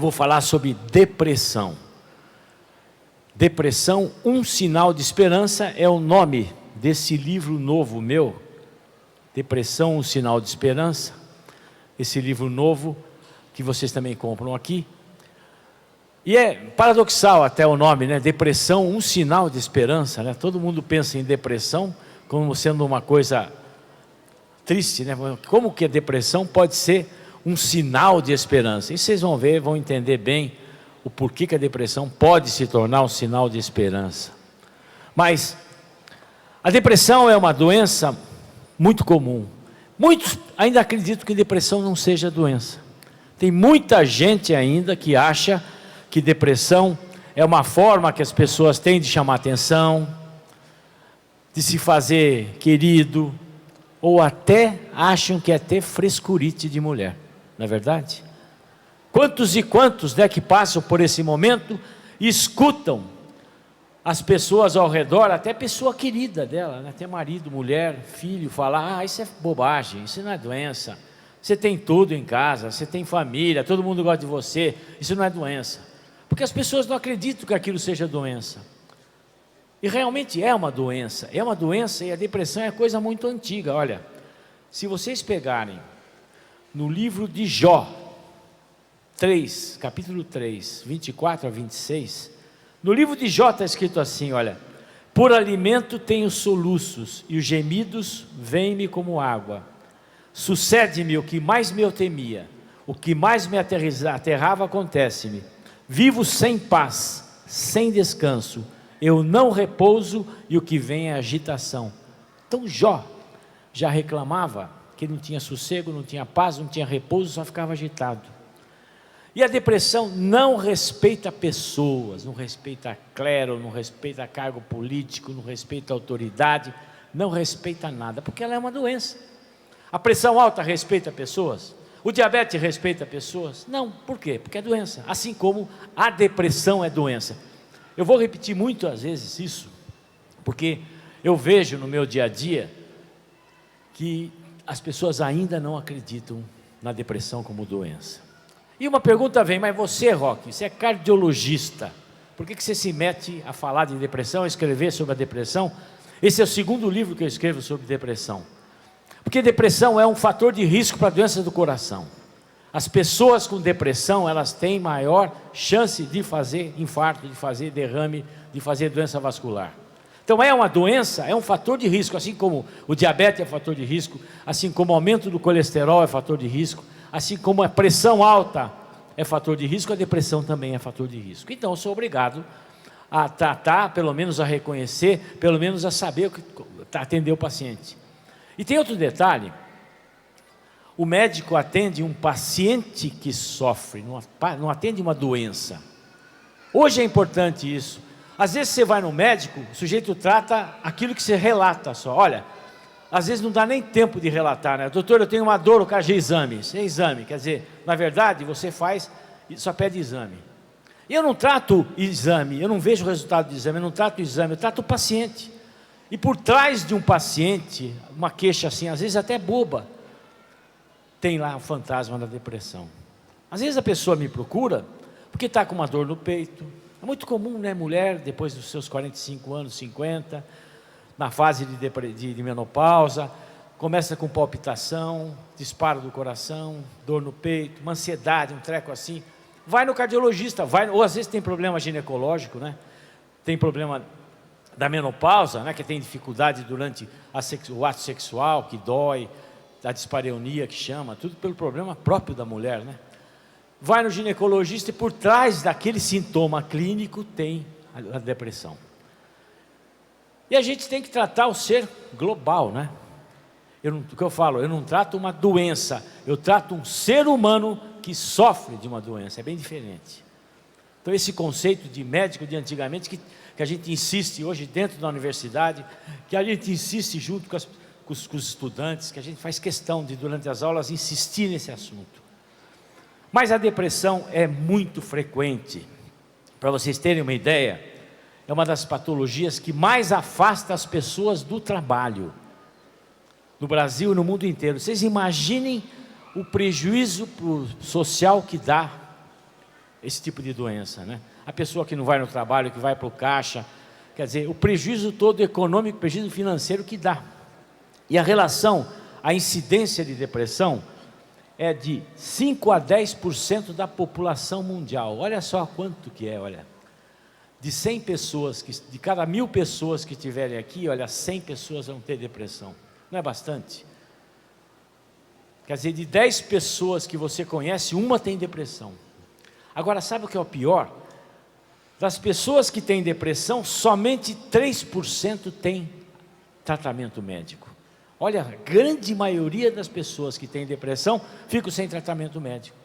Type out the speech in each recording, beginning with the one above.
eu vou falar sobre depressão. Depressão, um sinal de esperança, é o nome desse livro novo meu. Depressão, um sinal de esperança. Esse livro novo, que vocês também compram aqui. E é paradoxal até o nome, né? Depressão, um sinal de esperança, né? Todo mundo pensa em depressão como sendo uma coisa triste, né? Como que a depressão pode ser um sinal de esperança? E vocês vão ver, vão entender bem o porquê que a depressão pode se tornar um sinal de esperança. Mas a depressão é uma doença muito comum. Muitos ainda acreditam que depressão não seja doença. Tem muita gente ainda que acha que depressão é uma forma que as pessoas têm de chamar atenção, de se fazer querido, ou até acham que é ter frescurite de mulher, não é verdade? Quantos e quantos, né, que passam por esse momento e escutam as pessoas ao redor, até pessoa querida dela, né, até marido, mulher, filho, falar: isso é bobagem, isso não é doença, você tem tudo em casa, você tem família, todo mundo gosta de você, isso não é doença. Porque as pessoas não acreditam que aquilo seja doença. E realmente é uma doença e a depressão é coisa muito antiga. Olha, se vocês pegarem no livro de Jó 3, capítulo 3, 24 a 26, no livro de Jó está escrito assim, olha: por alimento tenho soluços e os gemidos vêm-me como água. Sucede-me o que mais me temia, o que mais me aterrava acontece-me. Vivo sem paz, sem descanso, eu não repouso e o que vem é agitação. Então Jó já reclamava que não tinha sossego, não tinha paz, não tinha repouso, só ficava agitado. E a depressão não respeita pessoas, não respeita clero, não respeita cargo político, não respeita autoridade, não respeita nada, porque ela é uma doença. A pressão alta respeita pessoas? O diabetes respeita pessoas? Não, por quê? Porque é doença, assim como a depressão é doença. Eu vou repetir muitas vezes isso, porque eu vejo no meu dia a dia que as pessoas ainda não acreditam na depressão como doença. E uma pergunta vem: mas você, Roque, você é cardiologista, por que você se mete a falar de depressão, a escrever sobre a depressão? Esse é o segundo livro que eu escrevo sobre depressão. Porque depressão é um fator de risco para doenças do coração. As pessoas com depressão, elas têm maior chance de fazer infarto, de fazer derrame, de fazer doença vascular. Então é uma doença, é um fator de risco, assim como o diabetes é fator de risco, assim como o aumento do colesterol é fator de risco, assim como a pressão alta é fator de risco, a depressão também é fator de risco. Então eu sou obrigado a tratar, pelo menos a reconhecer, pelo menos a saber atender o paciente. E tem outro detalhe: o médico atende um paciente que sofre, não atende uma doença. Hoje é importante isso. Às vezes você vai no médico, o sujeito trata aquilo que você relata só. Olha, às vezes não dá nem tempo de relatar, né? Doutor, eu tenho uma dor, eu quero de exame. Isso é exame, quer dizer, na verdade você faz e só pede exame. Eu não trato exame, eu não vejo o resultado do exame, eu não trato o exame, eu trato o paciente. E por trás de um paciente, uma queixa assim, às vezes até boba, tem lá o fantasma da depressão. Às vezes a pessoa me procura porque está com uma dor no peito. É muito comum, né, mulher, depois dos seus 45 anos, 50, na fase de menopausa, começa com palpitação, disparo do coração, dor no peito, uma ansiedade, um treco assim. Vai no cardiologista, ou às vezes tem problema ginecológico, né? Tem problema da menopausa, né, que tem dificuldade durante o ato sexual, que dói, a dispareunia que chama, tudo pelo problema próprio da mulher, né? Vai no ginecologista e por trás daquele sintoma clínico tem a depressão. E a gente tem que tratar o ser global, né? O que eu falo, eu não trato uma doença, eu trato um ser humano que sofre de uma doença, é bem diferente. Então esse conceito de médico de antigamente, que a gente insiste hoje dentro da universidade, que a gente insiste junto com os estudantes, que a gente faz questão de durante as aulas insistir nesse assunto. Mas a depressão é muito frequente. Para vocês terem uma ideia, é uma das patologias que mais afasta as pessoas do trabalho, no Brasil e no mundo inteiro. Vocês imaginem o prejuízo social que dá esse tipo de doença, né? A pessoa que não vai no trabalho, que vai para o caixa, quer dizer, o prejuízo todo econômico, o prejuízo financeiro que dá. E a relação, a incidência de depressão é de 5 a 10% da população mundial. Olha só quanto que é, olha. De 100 pessoas, de cada 1000 pessoas que estiverem aqui, olha, 100 pessoas vão ter depressão. Não é bastante? Quer dizer, de 10 pessoas que você conhece, uma tem depressão. Agora, sabe o que é o pior? Das pessoas que têm depressão, somente 3% tem tratamento médico. Olha, a grande maioria das pessoas que têm depressão ficam sem tratamento médico.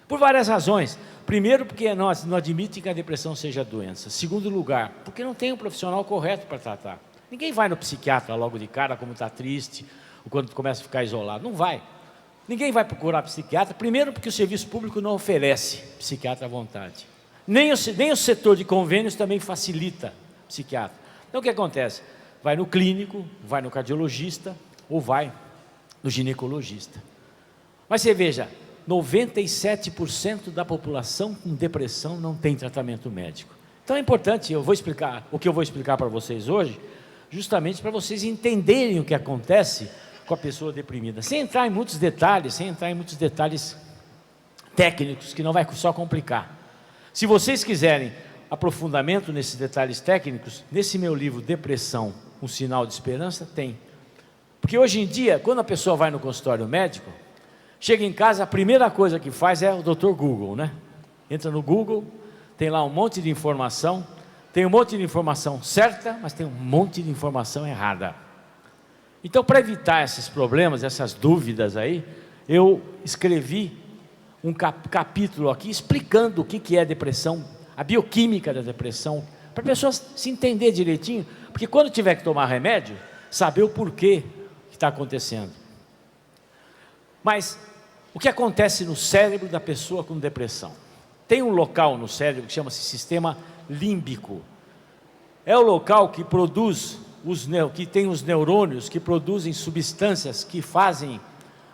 Por várias razões. Primeiro, porque nós não admitem que a depressão seja doença. Segundo lugar, porque não tem um profissional correto para tratar. Ninguém vai no psiquiatra logo de cara, como está triste, ou quando começa a ficar isolado. Não vai. Ninguém vai procurar psiquiatra, primeiro porque o serviço público não oferece psiquiatra à vontade. Nem o setor de convênios também facilita psiquiatra. Então o que acontece? Vai no clínico, vai no cardiologista ou vai no ginecologista. Mas você veja, 97% da população com depressão não tem tratamento médico. Então é importante, eu vou explicar o que eu vou explicar para vocês hoje, justamente para vocês entenderem o que acontece com a pessoa deprimida, sem entrar em muitos detalhes, técnicos, que não vai só complicar. Se vocês quiserem aprofundamento nesses detalhes técnicos, nesse meu livro Depressão, um sinal de esperança, tem. Porque hoje em dia, quando a pessoa vai no consultório médico, chega em casa, a primeira coisa que faz é o Dr. Google, né? Entra no Google, tem lá um monte de informação, tem um monte de informação certa, mas tem um monte de informação errada. Então, para evitar esses problemas, essas dúvidas aí, eu escrevi um capítulo aqui explicando o que é depressão, a bioquímica da depressão, para a pessoa se entender direitinho, porque quando tiver que tomar remédio, saber o porquê que está acontecendo. Mas o que acontece no cérebro da pessoa com depressão? Tem um local no cérebro que chama-se sistema límbico. É o local que produz que tem os neurônios que produzem substâncias que fazem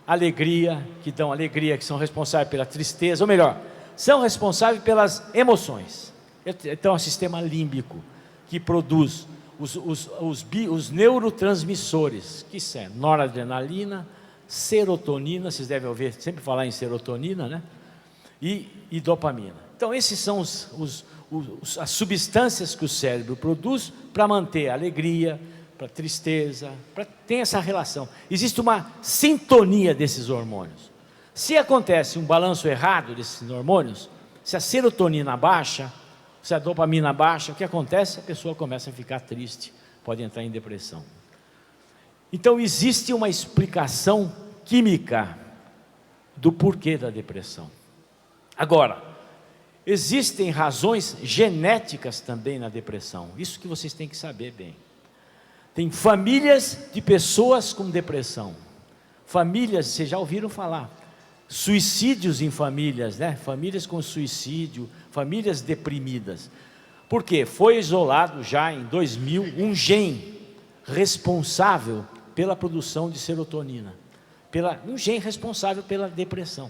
alegria, que dão alegria, que são responsáveis pela tristeza, ou melhor, são responsáveis pelas emoções. Então é o sistema límbico que produz os neurotransmissores, que são noradrenalina, serotonina, vocês devem ouvir sempre falar em serotonina, né? E dopamina. Então esses são as substâncias que o cérebro produz para manter a alegria, para a tristeza, tem essa relação. Existe uma sintonia desses hormônios. Se acontece um balanço errado desses hormônios, se a serotonina baixa, se a dopamina baixa, o que acontece? A pessoa começa a ficar triste, pode entrar em depressão. Então existe uma explicação química do porquê da depressão. Agora, existem razões genéticas também na depressão, isso que vocês têm que saber bem. Tem famílias de pessoas com depressão, famílias, vocês já ouviram falar, suicídios em famílias, né? Famílias com suicídio, famílias deprimidas. Por quê? Foi isolado já em 2000 um gene responsável pela produção de serotonina, um gene responsável pela depressão.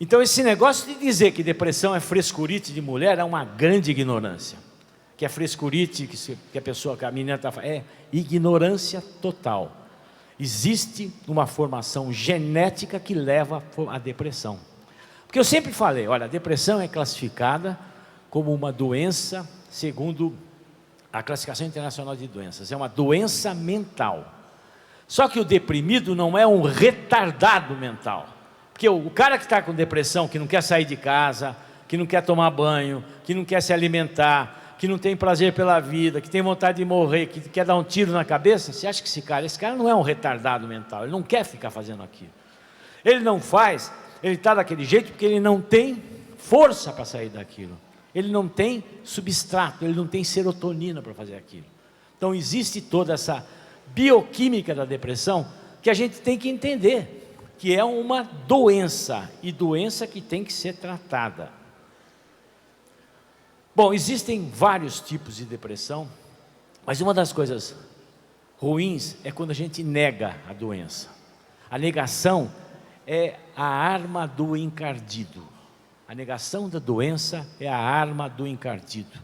Então esse negócio de dizer que depressão é frescurite de mulher é uma grande ignorância. Que é frescurite, que a menina está falando, é ignorância total. Existe uma formação genética que leva à depressão. Porque eu sempre falei, olha, a depressão é classificada como uma doença, segundo a classificação internacional de doenças, é uma doença mental. Só que o deprimido não é um retardado mental. Porque o cara que está com depressão, que não quer sair de casa, que não quer tomar banho, que não quer se alimentar, que não tem prazer pela vida, que tem vontade de morrer, que quer dar um tiro na cabeça, você acha que esse cara não é um retardado mental, ele não quer ficar fazendo aquilo. Ele não faz, ele está daquele jeito porque ele não tem força para sair daquilo. Ele não tem substrato, ele não tem serotonina para fazer aquilo. Então existe toda essa bioquímica da depressão que a gente tem que entender, que é uma doença, e doença que tem que ser tratada. Bom, existem vários tipos de depressão, mas uma das coisas ruins é quando a gente nega a doença. A negação é a arma do encardido. A negação da doença é a arma do encardido.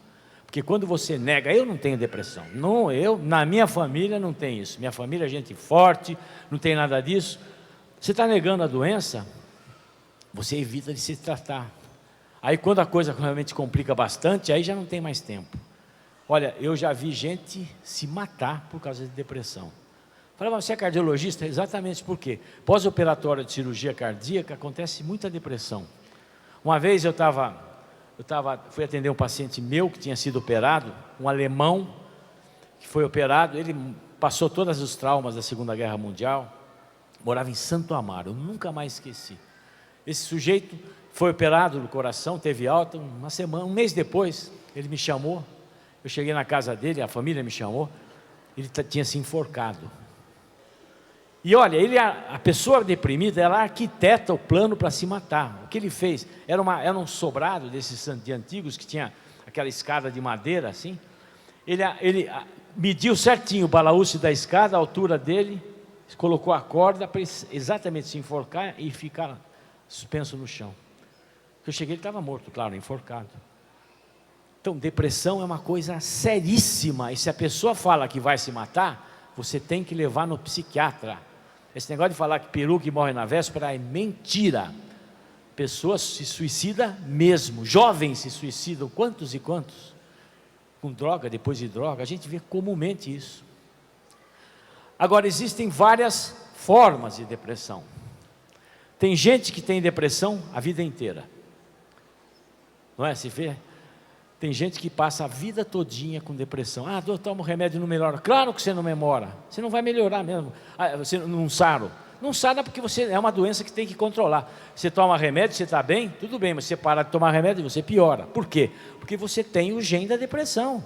Porque quando você nega, eu não tenho depressão. Não, na minha família não tem isso. Minha família é gente forte, não tem nada disso. Você está negando a doença, você evita de se tratar. Aí quando a coisa realmente complica bastante, aí já não tem mais tempo. Olha, eu já vi gente se matar por causa de depressão. Falei, mas você é cardiologista? Exatamente por quê? Pós-operatório de cirurgia cardíaca, acontece muita depressão. Uma vez fui atender um paciente meu que tinha sido operado, um alemão que foi operado, ele passou todos os traumas da Segunda Guerra Mundial, morava em Santo Amaro, eu nunca mais esqueci. Esse sujeito foi operado no coração, teve alta, um mês depois, ele me chamou, eu cheguei na casa dele, a família me chamou, ele tinha se enforcado. E olha, a pessoa deprimida, ela arquiteta o plano para se matar. O que ele fez? Era um sobrado desses de antigos, que tinha aquela escada de madeira, assim. Ele mediu certinho o balaúste da escada, a altura dele, colocou a corda para exatamente se enforcar e ficar suspenso no chão. Quando eu cheguei, ele estava morto, claro, enforcado. Então, depressão é uma coisa seríssima, e se a pessoa fala que vai se matar, você tem que levar no psiquiatra. Esse negócio de falar que peru que morre na véspera é mentira. Pessoas se suicidam mesmo, jovens se suicidam, quantos e quantos? Com droga, depois de droga, a gente vê comumente isso. Agora, existem várias formas de depressão. Tem gente que tem depressão a vida inteira. Não é? Se vê? Tem gente que passa a vida todinha com depressão. Ah, doutor, toma um remédio e não melhora. Claro que você não melhora. Você não vai melhorar mesmo. Você não sara. Não sara porque é uma doença que tem que controlar. Você toma remédio, você está bem? Tudo bem, mas você para de tomar remédio e você piora. Por quê? Porque você tem o gene da depressão.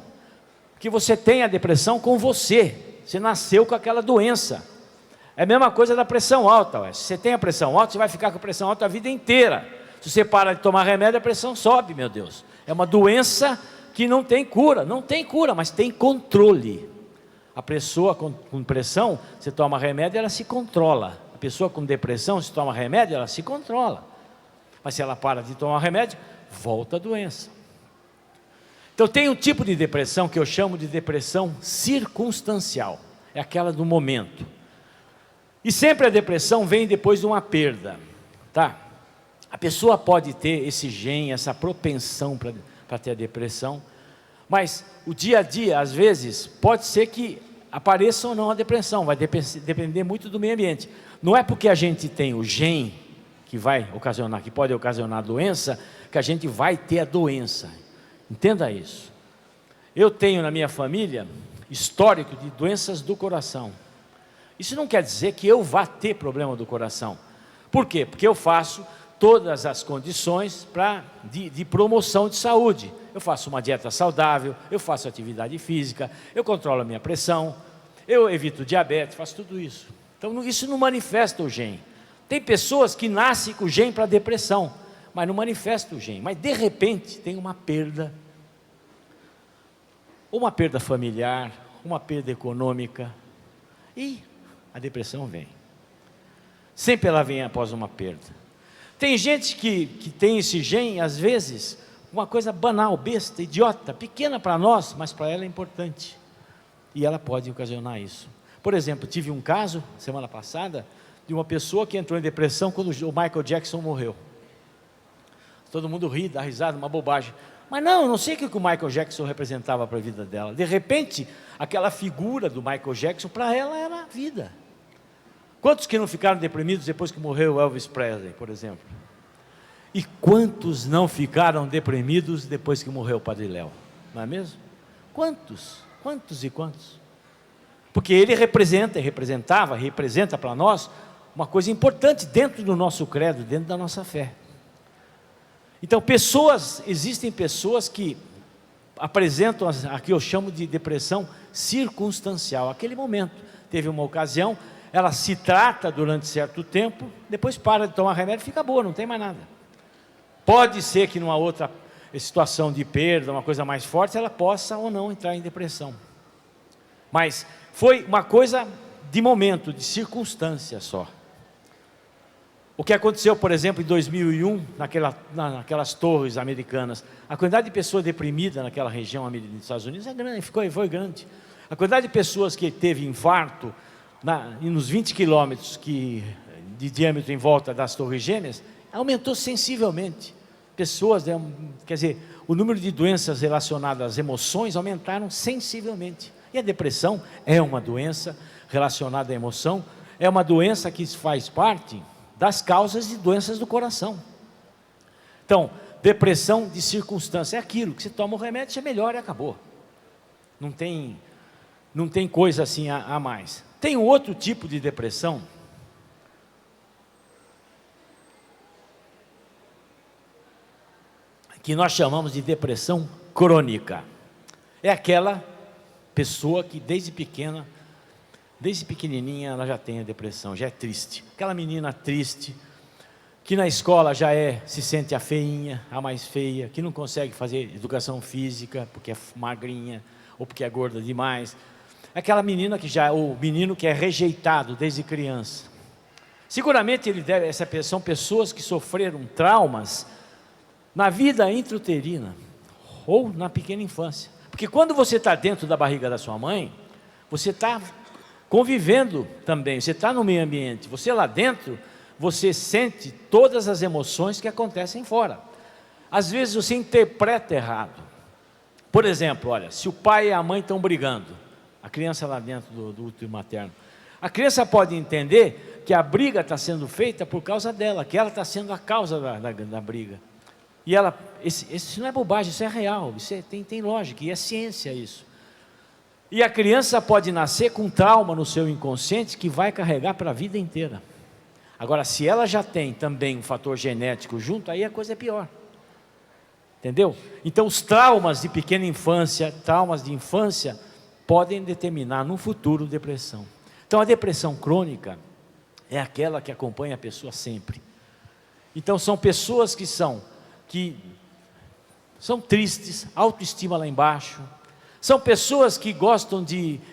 Porque você tem a depressão com você. Você nasceu com aquela doença. É a mesma coisa da pressão alta. Ué. Se você tem a pressão alta, você vai ficar com a pressão alta a vida inteira. Se você para de tomar remédio, a pressão sobe, meu Deus. É uma doença que não tem cura, mas tem controle. A pessoa com pressão, você toma remédio, ela se controla. A pessoa com depressão, se toma remédio, ela se controla. Mas se ela para de tomar remédio, volta a doença. Então tem um tipo de depressão que eu chamo de depressão circunstancial. É aquela do momento. E sempre a depressão vem depois de uma perda, tá? A pessoa pode ter esse gene, essa propensão para ter a depressão, mas o dia a dia, às vezes, pode ser que apareça ou não a depressão, vai depender muito do meio ambiente. Não é porque a gente tem o gene que pode ocasionar a doença, que a gente vai ter a doença. Entenda isso. Eu tenho na minha família histórico de doenças do coração. Isso não quer dizer que eu vá ter problema do coração. Por quê? Porque eu faço todas as condições de promoção de saúde. Eu faço uma dieta saudável, eu faço atividade física, eu controlo a minha pressão, eu evito diabetes, faço tudo isso. Então isso não manifesta o gene. Tem pessoas que nascem com o gene para depressão, mas não manifesta o gene. Mas de repente tem uma perda familiar, uma perda econômica, e a depressão vem. Sempre ela vem após uma perda. Tem gente que tem esse gene, às vezes, uma coisa banal, besta, idiota, pequena para nós, mas para ela é importante. E ela pode ocasionar isso. Por exemplo, tive um caso, semana passada, de uma pessoa que entrou em depressão quando o Michael Jackson morreu. Todo mundo ri, dá risada, uma bobagem. Mas não sei o que o Michael Jackson representava para a vida dela. De repente, aquela figura do Michael Jackson, para ela era a vida. Quantos que não ficaram deprimidos depois que morreu Elvis Presley, por exemplo? E quantos não ficaram deprimidos depois que morreu o Padre Léo? Não é mesmo? Quantos? Quantos e quantos? Porque ele representa para nós uma coisa importante dentro do nosso credo, dentro da nossa fé. Então existem pessoas que apresentam a que eu chamo de depressão circunstancial. Aquele momento, teve uma ocasião, ela se trata durante certo tempo, depois para de tomar remédio e fica boa, não tem mais nada. Pode ser que numa outra situação de perda, uma coisa mais forte, ela possa ou não entrar em depressão. Mas foi uma coisa de momento, de circunstância só. O que aconteceu, por exemplo, em 2001, naquelas torres americanas, a quantidade de pessoas deprimidas naquela região dos Estados Unidos é grande, foi grande. A quantidade de pessoas que teve infarto nos 20 quilômetros de diâmetro em volta das torres gêmeas, aumentou sensivelmente. Pessoas, quer dizer, o número de doenças relacionadas às emoções aumentaram sensivelmente. E a depressão é uma doença relacionada à emoção, é uma doença que faz parte das causas de doenças do coração. Então, depressão de circunstância é aquilo que você toma o remédio, você melhora e acabou. Não tem coisa assim a mais. Tem um outro tipo de depressão que nós chamamos de depressão crônica. É aquela pessoa que desde pequenininha ela já tem a depressão, já é triste. Aquela menina triste, que na escola se sente a feinha, a mais feia, que não consegue fazer educação física porque é magrinha ou porque é gorda demais. Aquela menina o menino que é rejeitado desde criança. Seguramente são pessoas que sofreram traumas na vida intrauterina ou na pequena infância. Porque quando você está dentro da barriga da sua mãe, você está convivendo também, você está no meio ambiente, você lá dentro, você sente todas as emoções que acontecem fora. Às vezes você interpreta errado. Por exemplo, olha, se o pai e a mãe estão brigando, a criança lá dentro do útero materno, a criança pode entender que a briga está sendo feita por causa dela, que ela está sendo a causa da briga. E isso não é bobagem, isso é real, tem lógica, e é ciência isso. E a criança pode nascer com trauma no seu inconsciente que vai carregar para a vida inteira. Agora, se ela já tem também um fator genético junto, aí a coisa é pior. Entendeu? Então, os traumas de pequena infância, traumas de infância, podem determinar no futuro depressão. Então, a depressão crônica é aquela que acompanha a pessoa sempre. Então, são pessoas que são tristes, autoestima lá embaixo. São pessoas que gostam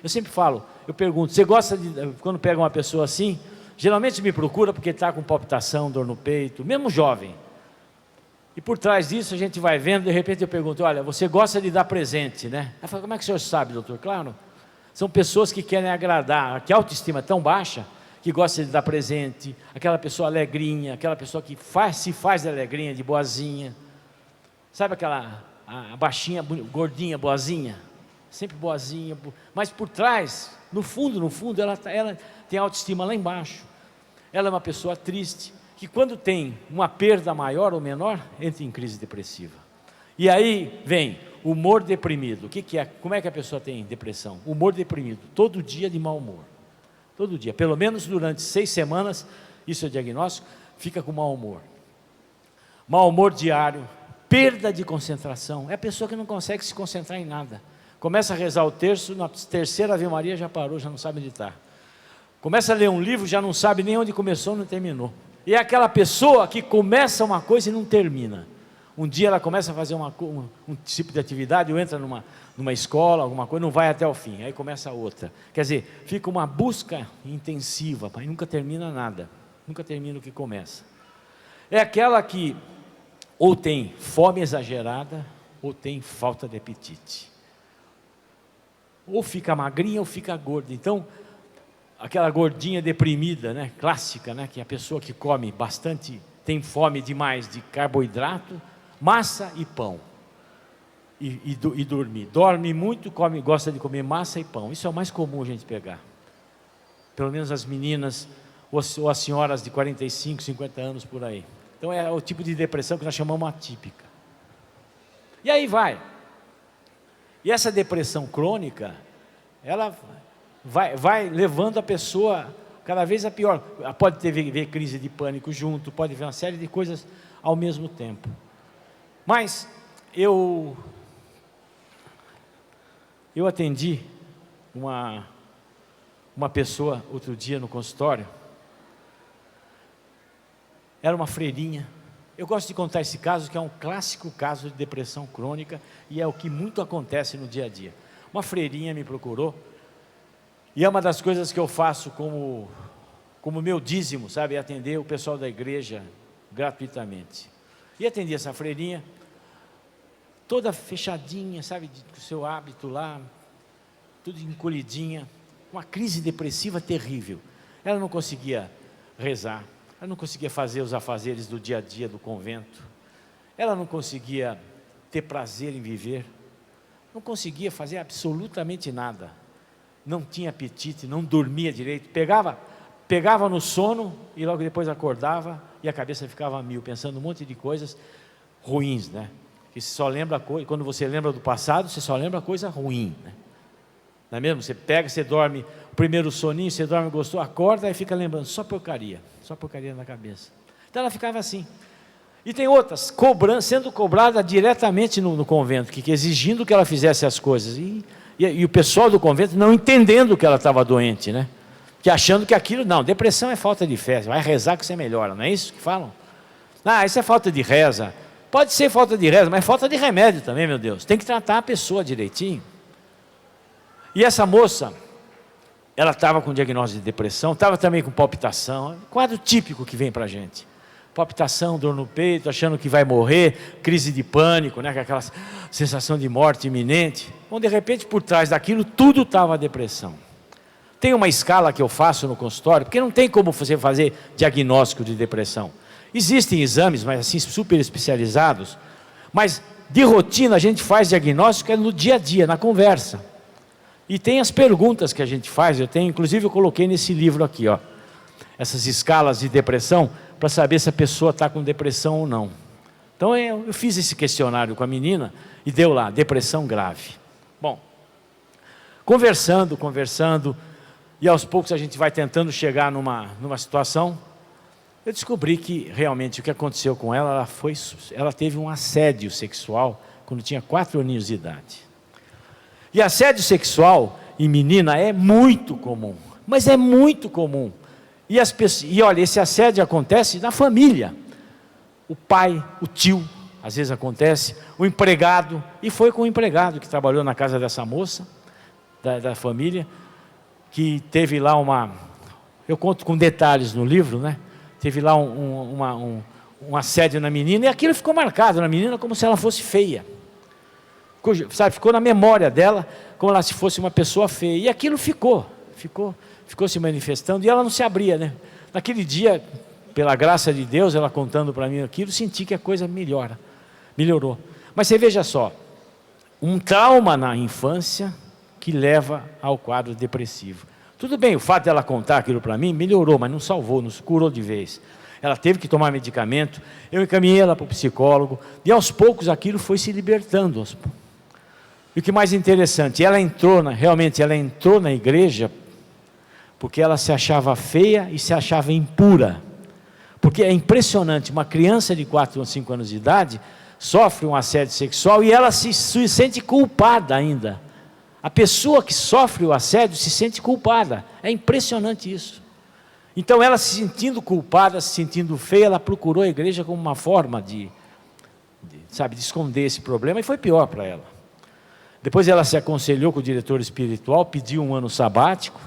eu sempre falo, eu pergunto, você gosta quando pega uma pessoa assim, geralmente me procura porque está com palpitação, dor no peito, mesmo jovem. E por trás disso a gente vai vendo, de repente eu pergunto, olha, você gosta de dar presente, né? Ela fala, como é que o senhor sabe, doutor? Claro, são pessoas que querem agradar, que a autoestima é tão baixa, que gosta de dar presente, aquela pessoa alegrinha, aquela pessoa que se faz de alegrinha, de boazinha. Sabe aquela a baixinha, gordinha, boazinha? Sempre boazinha, mas por trás, no fundo, ela tem autoestima lá embaixo. Ela é uma pessoa triste, que quando tem uma perda maior ou menor, entra em crise depressiva. E aí vem humor deprimido. O que é? Como é que a pessoa tem depressão? Humor deprimido, todo dia de mau humor. Todo dia, pelo menos durante 6 semanas, isso é o diagnóstico, fica com mau humor. Mau humor diário, perda de concentração, é a pessoa que não consegue se concentrar em nada. Começa a rezar o terço, na terceira Ave Maria já parou, já não sabe onde está. Começa a ler um livro, já não sabe nem onde começou, não terminou. E é aquela pessoa que começa uma coisa e não termina. Um dia ela começa a fazer um tipo de atividade, ou entra numa escola, alguma coisa, não vai até o fim, aí começa outra. Quer dizer, fica uma busca intensiva, mas nunca termina nada, nunca termina o que começa. É aquela que ou tem fome exagerada, ou tem falta de apetite. Ou fica magrinha ou fica gorda. Então, aquela gordinha deprimida, né, clássica, né, que é a pessoa que come bastante, tem fome demais de carboidrato, massa e pão. E dormir. Dorme muito, gosta de comer massa e pão. Isso é o mais comum a gente pegar. Pelo menos as meninas ou as senhoras de 45, 50 anos por aí. Então é o tipo de depressão que nós chamamos atípica. E aí vai. E essa depressão crônica, ela vai levando a pessoa cada vez a pior. Pode ver crise de pânico junto, pode ver uma série de coisas ao mesmo tempo. Mas eu atendi uma pessoa outro dia no consultório. Era uma freirinha. Eu gosto de contar esse caso, que é um clássico caso de depressão crônica, e é o que muito acontece no dia a dia. Uma freirinha me procurou, e é uma das coisas que eu faço como como meu dízimo, sabe, atender o pessoal da igreja gratuitamente. E atendi essa freirinha, toda fechadinha, sabe, com o seu hábito lá, tudo encolhidinha, uma crise depressiva terrível. Ela não conseguia rezar, ela não conseguia fazer os afazeres do dia a dia do convento, ela não conseguia ter prazer em viver, não conseguia fazer absolutamente nada, não tinha apetite, não dormia direito, pegava no sono e logo depois acordava e a cabeça ficava a mil, pensando um monte de coisas ruins, né? Que você só lembra quando você lembra do passado, você só lembra coisa ruim, né? Não é mesmo? Você pega, você dorme, o primeiro soninho, você dorme, gostou, acorda e fica lembrando só porcaria na cabeça. Então ela ficava assim. E tem outras, sendo cobrada diretamente no convento, que exigindo que ela fizesse as coisas. E o pessoal do convento não entendendo que ela estava doente, né? Que achando que aquilo, não, depressão é falta de fé, vai rezar que você melhora, não é isso que falam? Ah, isso é falta de reza. Pode ser falta de reza, mas é falta de remédio também, meu Deus. Tem que tratar a pessoa direitinho. E essa moça, ela estava com diagnóstico de depressão, estava também com palpitação, quadro típico que vem para a gente. Palpitação, dor no peito, achando que vai morrer, crise de pânico, né, aquela sensação de morte iminente. Bom, de repente, por trás daquilo, tudo estava a depressão. Tem uma escala que eu faço no consultório, porque não tem como você fazer diagnóstico de depressão. Existem exames, mas assim, super especializados, mas de rotina a gente faz diagnóstico no dia a dia, na conversa. E tem as perguntas que a gente faz, inclusive eu coloquei nesse livro aqui, ó, essas escalas de depressão, para saber se a pessoa está com depressão ou não. Então eu fiz esse questionário com a menina e deu lá, depressão grave. Bom, conversando, e aos poucos a gente vai tentando chegar numa situação, eu descobri que realmente o que aconteceu com ela, ela teve um assédio sexual quando tinha 4 aninhos de idade. E assédio sexual em menina é muito comum, mas é muito comum. E olha, esse assédio acontece na família. O pai, o tio, às vezes acontece, o empregado, e foi com o empregado que trabalhou na casa dessa moça, da família, que teve lá eu conto com detalhes no livro, né? Teve lá um assédio na menina, e aquilo ficou marcado na menina como se ela fosse feia. Ficou na memória dela como ela se fosse uma pessoa feia. E aquilo ficou se manifestando, e ela não se abria, né? Naquele dia, pela graça de Deus, ela contando para mim aquilo, senti que a coisa melhorou. Mas você veja só, um trauma na infância que leva ao quadro depressivo. Tudo bem, o fato dela contar aquilo para mim melhorou, mas não salvou, não curou de vez. Ela teve que tomar medicamento, eu encaminhei ela para o psicólogo, e aos poucos aquilo foi se libertando. E o que mais interessante, realmente ela entrou na igreja porque ela se achava feia e se achava impura. Porque é impressionante, uma criança de 4 ou 5 anos de idade sofre um assédio sexual e ela se sente culpada ainda. A pessoa que sofre o assédio se sente culpada. É impressionante isso. Então ela se sentindo culpada, se sentindo feia, ela procurou a igreja como uma forma de esconder esse problema, e foi pior para ela. Depois ela se aconselhou com o diretor espiritual, pediu um ano sabático,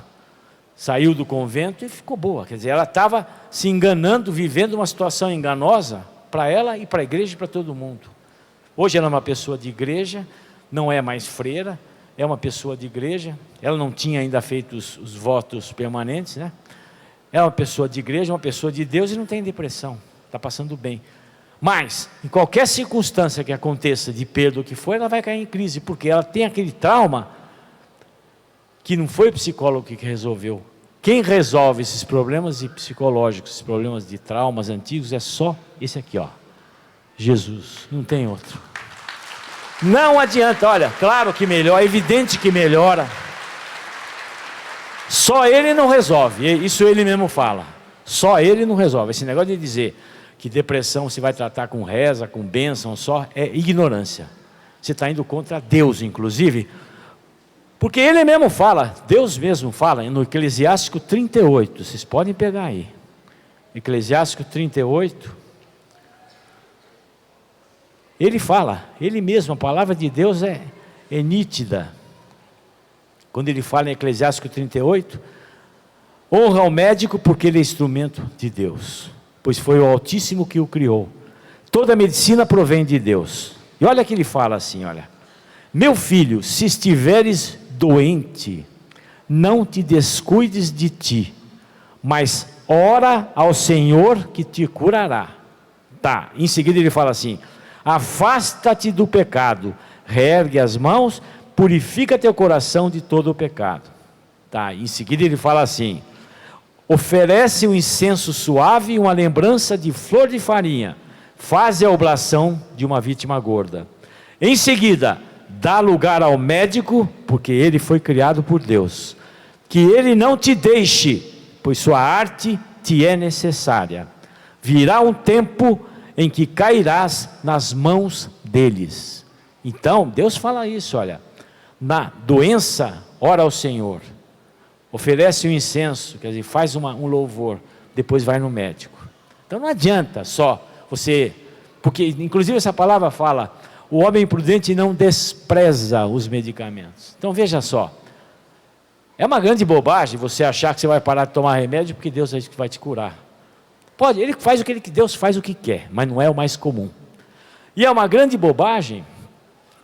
saiu do convento e ficou boa. Quer dizer, ela estava se enganando, vivendo uma situação enganosa para ela e para a igreja e para todo mundo. Hoje ela é uma pessoa de igreja, não é mais freira, é uma pessoa de igreja. Ela não tinha ainda feito os votos permanentes, né? É uma pessoa de igreja, uma pessoa de Deus, e não tem depressão, está passando bem. Mas, em qualquer circunstância que aconteça, de perda ou que for, ela vai cair em crise, porque ela tem aquele trauma que não foi o psicólogo que resolveu. Quem resolve esses problemas psicológicos, esses problemas de traumas antigos, é só esse aqui, ó, Jesus, não tem outro. Não adianta, olha, claro que melhora, é evidente que melhora. Só ele não resolve, isso ele mesmo fala. Só ele não resolve. Esse negócio de dizer que depressão se vai tratar com reza, com bênção só, é ignorância. Você está indo contra Deus, inclusive, porque ele mesmo fala, Deus mesmo fala, no Eclesiástico 38, vocês podem pegar aí. Eclesiástico 38, ele fala, ele mesmo, a palavra de Deus é nítida. Quando ele fala em Eclesiástico 38, Honra ao médico porque ele é instrumento de Deus, pois foi o Altíssimo que o criou. Toda a medicina provém de Deus. E olha que ele fala assim, olha: meu filho, se estiveres doente, não te descuides de ti, mas ora ao Senhor que te curará. Tá, em seguida ele fala assim: afasta-te do pecado, reergue as mãos, purifica teu coração de todo o pecado. Tá, em seguida ele fala assim: oferece um incenso suave e uma lembrança de flor de farinha, faze a oblação de uma vítima gorda. Em seguida, dá lugar ao médico, porque ele foi criado por Deus, que ele não te deixe, pois sua arte te é necessária. Virá um tempo em que cairás nas mãos deles. Então, Deus fala isso, olha: na doença, ora ao Senhor, oferece um incenso, quer dizer, faz um louvor, depois vai no médico. Então não adianta só você, porque inclusive essa palavra fala: o homem prudente não despreza os medicamentos. Então veja só, é uma grande bobagem você achar que você vai parar de tomar remédio porque Deus é que vai te curar. Pode, ele faz Deus faz o que quer, mas não é o mais comum. E é uma grande bobagem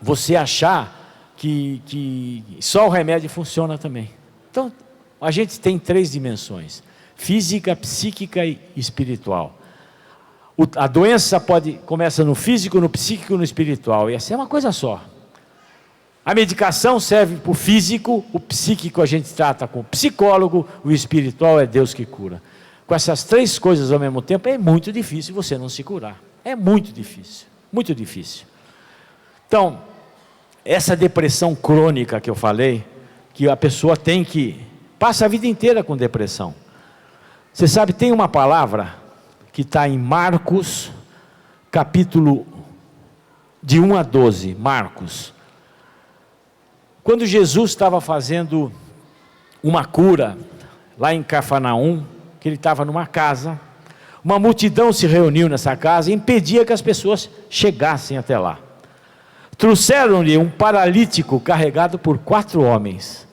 você achar que só o remédio funciona também. Então, a gente tem 3 dimensões: física, psíquica e espiritual. A doença começa no físico, no psíquico e no espiritual, e essa é uma coisa só. A medicação serve para o físico, o psíquico a gente trata com o psicólogo, o espiritual é Deus que cura. Com essas 3 coisas ao mesmo tempo, é muito difícil você não se curar. É muito difícil, muito difícil. Então, essa depressão crônica que eu falei, que a pessoa passa a vida inteira com depressão. Você sabe, tem uma palavra que está em Marcos, capítulo de 1 a 12, Marcos. Quando Jesus estava fazendo uma cura, lá em Cafarnaum, que ele estava numa casa, uma multidão se reuniu nessa casa e impedia que as pessoas chegassem até lá. Trouxeram-lhe um paralítico carregado por 4 homens.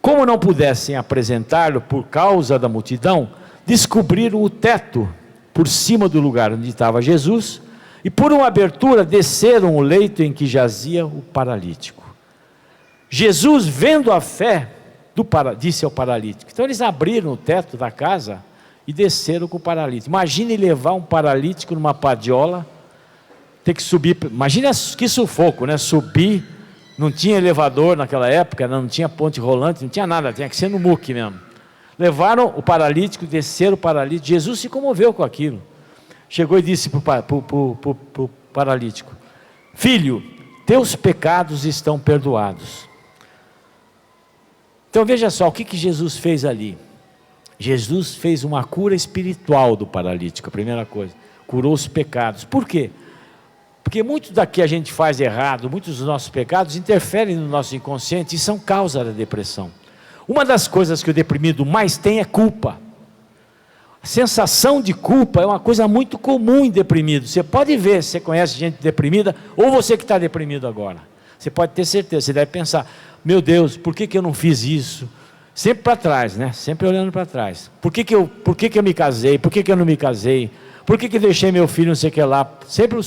Como não pudessem apresentá-lo por causa da multidão, descobriram o teto por cima do lugar onde estava Jesus, e por uma abertura desceram o leito em que jazia o paralítico. Jesus, vendo a fé, disse ao paralítico. Então eles abriram o teto da casa e desceram com o paralítico. Imagine levar um paralítico numa padiola, ter que subir, imagina que sufoco, né? Subir, não tinha elevador naquela época, não tinha ponte rolante, não tinha nada, tinha que ser no muque mesmo. Levaram o paralítico, desceram o paralítico. Jesus se comoveu com aquilo. Chegou e disse para o paralítico: filho, teus pecados estão perdoados. Então veja só, o que Jesus fez ali? Jesus fez uma cura espiritual do paralítico, a primeira coisa. Curou os pecados. Por quê? Porque muito da que a gente faz errado, muitos dos nossos pecados interferem no nosso inconsciente e são causa da depressão. Uma das coisas que o deprimido mais tem é culpa. A sensação de culpa é uma coisa muito comum em deprimido. Você pode ver, se você conhece gente deprimida, ou você que está deprimido agora. Você pode ter certeza, você deve pensar: meu Deus, por que eu não fiz isso? Sempre para trás, né? Sempre olhando para trás. Por que eu me casei? Por que eu não me casei? Por que deixei meu filho não sei o que lá? Sempre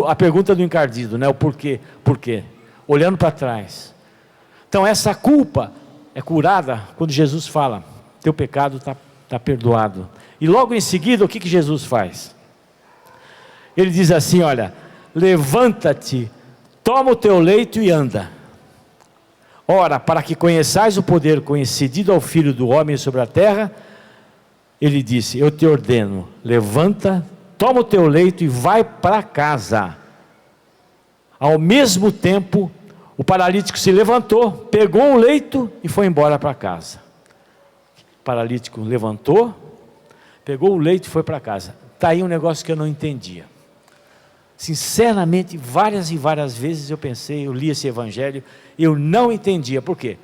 a pergunta do encardido, né? O porquê? Por quê? Olhando para trás. Então essa culpa é curada quando Jesus fala: teu pecado está perdoado. E logo em seguida, o que Jesus faz? Ele diz assim: olha, levanta-te, toma o teu leito e anda. Ora, para que conheçais o poder concedido ao Filho do Homem sobre a terra, ele disse: eu te ordeno, levanta, toma o teu leito e vai para casa. Ao mesmo tempo, o paralítico se levantou, pegou o leito e foi embora para casa. O paralítico levantou, pegou o leito e foi para casa. Está aí um negócio que eu não entendia. Sinceramente, várias e várias vezes eu li esse evangelho, eu não entendia. Por quê?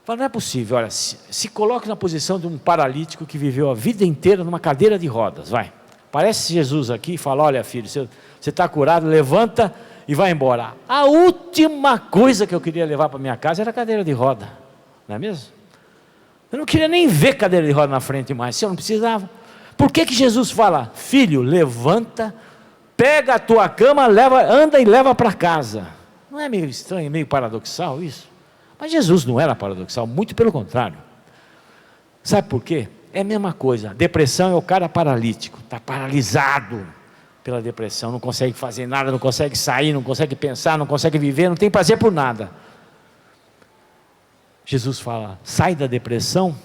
Falei, não é possível, olha, se coloque na posição de um paralítico que viveu a vida inteira numa cadeira de rodas, vai. Parece Jesus aqui e fala: olha filho, você está curado, levanta e vai embora. A última coisa que eu queria levar para minha casa era a cadeira de roda, não é mesmo? Eu não queria nem ver cadeira de roda na frente mais, se eu não precisava. Por que Jesus fala, filho, levanta, pega a tua cama, anda e leva para casa? Não é meio estranho, meio paradoxal isso? Mas Jesus não era paradoxal, muito pelo contrário. Sabe por quê? É a mesma coisa, depressão é o cara paralítico, está paralisado pela depressão, não consegue fazer nada, não consegue sair, não consegue pensar, não consegue viver, não tem prazer por nada. Jesus fala, sai da depressão,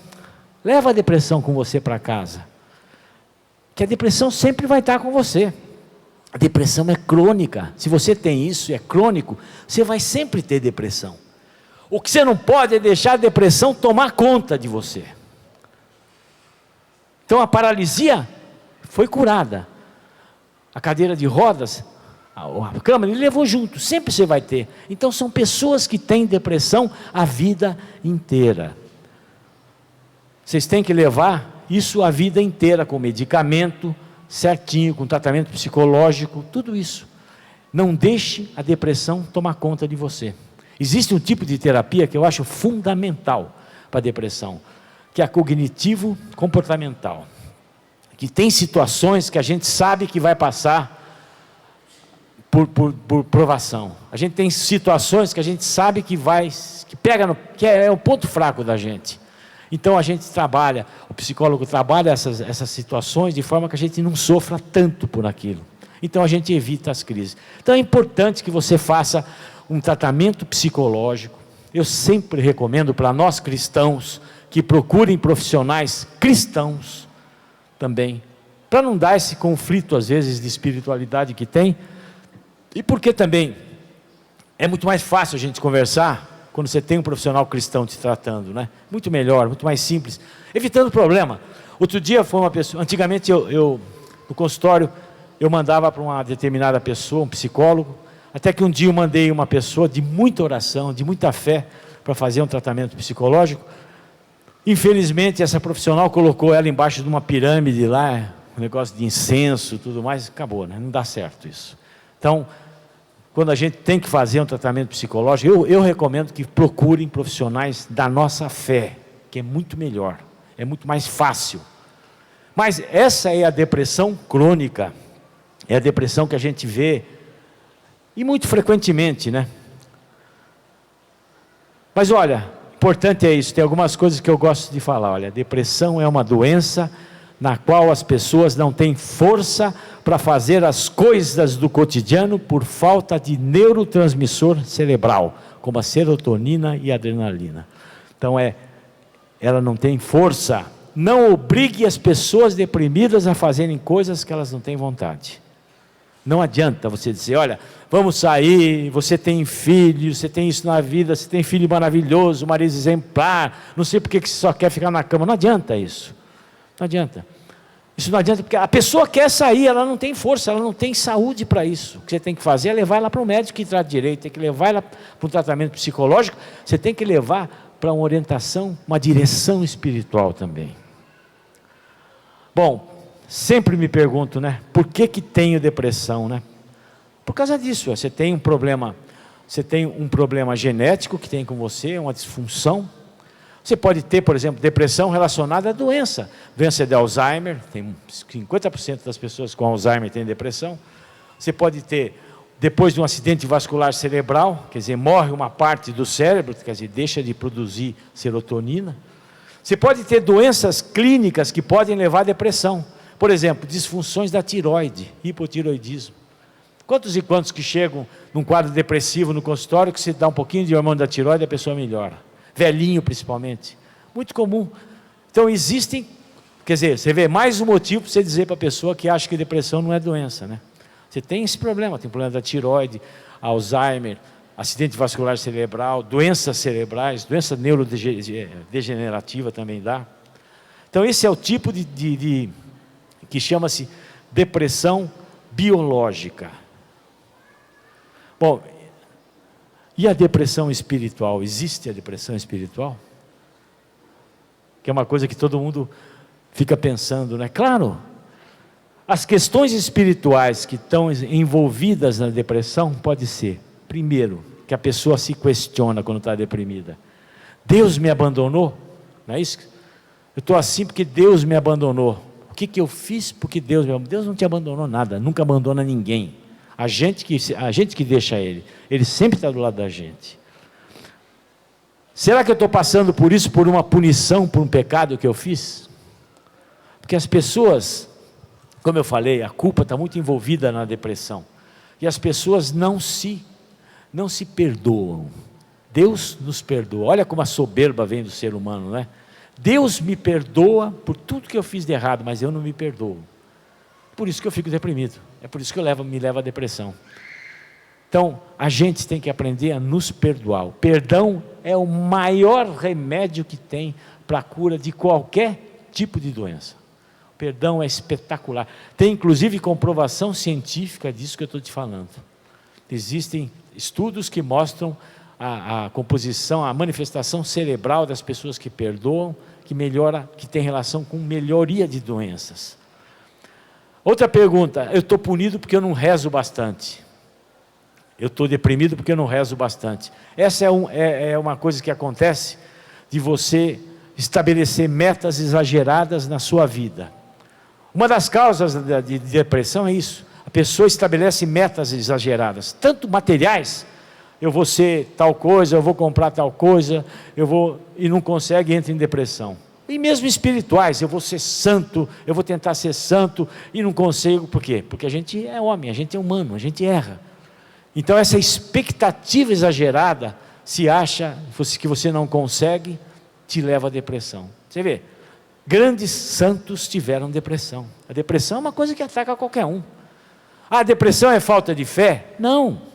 leva a depressão com você para casa, que a depressão sempre vai estar com você. A depressão é crônica, se você tem isso, é crônico, você vai sempre ter depressão. O que você não pode é deixar a depressão tomar conta de você. Então a paralisia foi curada, a cadeira de rodas, a cama, ele levou junto, sempre você vai ter. Então são pessoas que têm depressão a vida inteira. Vocês têm que levar isso a vida inteira, com medicamento, certinho, com tratamento psicológico, tudo isso. Não deixe a depressão tomar conta de você. Existe um tipo de terapia que eu acho fundamental para a depressão, que é a cognitivo-comportamental, que tem situações que a gente sabe que vai passar por provação. A gente tem situações que a gente sabe que que é o ponto fraco da gente. Então a gente trabalha, o psicólogo trabalha essas situações de forma que a gente não sofra tanto por aquilo. Então a gente evita as crises. Então é importante que você faça um tratamento psicológico. Eu sempre recomendo para nós cristãos que procurem profissionais cristãos também, para não dar esse conflito às vezes de espiritualidade que tem, e porque também é muito mais fácil a gente conversar quando você tem um profissional cristão te tratando, né? Muito melhor, muito mais simples, evitando problema. Outro dia foi uma pessoa, antigamente eu no consultório eu mandava para uma determinada pessoa, um psicólogo, até que um dia eu mandei uma pessoa de muita oração, de muita fé, para fazer um tratamento psicológico. Infelizmente essa profissional colocou ela embaixo de uma pirâmide lá, um negócio de incenso, tudo mais, acabou, né? Não dá certo isso. Então, quando a gente tem que fazer um tratamento psicológico, eu recomendo que procurem profissionais da nossa fé, que é muito melhor, é muito mais fácil. Mas essa é a depressão crônica, é a depressão que a gente vê, e muito frequentemente, né? Mas olha, importante é isso, tem algumas coisas que eu gosto de falar. Olha, depressão é uma doença na qual as pessoas não têm força para fazer as coisas do cotidiano por falta de neurotransmissor cerebral, como a serotonina e a adrenalina. Então ela não tem força. Não obrigue as pessoas deprimidas a fazerem coisas que elas não têm vontade. Não adianta você dizer, olha, vamos sair, você tem filho, você tem isso na vida, você tem filho maravilhoso, marido exemplar, não sei porque que você só quer ficar na cama. Não adianta isso. Não adianta. Isso não adianta, porque a pessoa quer sair, ela não tem força, ela não tem saúde para isso. O que você tem que fazer é levar ela para um médico que trata direito, tem que levar ela para um tratamento psicológico, você tem que levar para uma orientação, uma direção espiritual também. Bom, sempre me pergunto, né, por que tenho depressão, né? Por causa disso, você tem um problema genético que tem com você, uma disfunção. Você pode ter, por exemplo, depressão relacionada à doença de Alzheimer, tem 50% das pessoas com Alzheimer têm depressão. Você pode ter, depois de um acidente vascular cerebral, quer dizer, morre uma parte do cérebro, quer dizer, deixa de produzir serotonina. Você pode ter doenças clínicas que podem levar à depressão. Por exemplo, disfunções da tireoide, hipotireoidismo. Quantos e quantos que chegam num quadro depressivo no consultório, que se dá um pouquinho de hormônio da tireoide, a pessoa melhora. Velhinho principalmente, muito comum. Então existem, quer dizer, você vê mais um motivo para você dizer para a pessoa que acha que depressão não é doença, né? Você tem esse problema, tem problema da tireoide, Alzheimer, acidente vascular cerebral, doenças cerebrais, doença neurodegenerativa também dá. Então esse é o tipo que chama-se depressão biológica. Bom, e a depressão espiritual? Existe a depressão espiritual? Que é uma coisa que todo mundo fica pensando, né? Claro, as questões espirituais que estão envolvidas na depressão pode ser, primeiro, que a pessoa se questiona quando está deprimida. Deus me abandonou? Não é isso? Eu estou assim porque Deus me abandonou. O que eu fiz porque Deus me abandonou? Deus não te abandonou nada, nunca abandona ninguém. A gente que deixa Ele sempre está do lado da gente. Será que eu estou passando por isso, por uma punição, por um pecado que eu fiz? Porque as pessoas, como eu falei, a culpa está muito envolvida na depressão. E as pessoas não se perdoam. Deus nos perdoa. Olha como a soberba vem do ser humano, não é? Deus me perdoa por tudo que eu fiz de errado, mas eu não me perdoo. Por isso que eu fico deprimido. É por isso que me leva à depressão. Então, a gente tem que aprender a nos perdoar. O perdão é o maior remédio que tem para a cura de qualquer tipo de doença. O perdão é espetacular. Tem inclusive comprovação científica disso que eu estou te falando. Existem estudos que mostram a composição, a manifestação cerebral das pessoas que perdoam, que melhora, que tem relação com melhoria de doenças. Outra pergunta: eu estou punido porque eu não rezo bastante. Eu estou deprimido porque eu não rezo bastante. Essa é uma coisa que acontece de você estabelecer metas exageradas na sua vida. Uma das causas de depressão é isso. A pessoa estabelece metas exageradas, tanto materiais. Eu vou ser tal coisa, eu vou comprar tal coisa, e não consegue, entra em depressão. E mesmo espirituais, eu vou ser santo, eu vou tentar ser santo, e não consigo, por quê? Porque a gente é homem, a gente é humano, a gente erra. Então essa expectativa exagerada, se acha que você não consegue, te leva à depressão. Você vê, grandes santos tiveram depressão. A depressão é uma coisa que ataca qualquer um. A depressão é falta de fé? Não.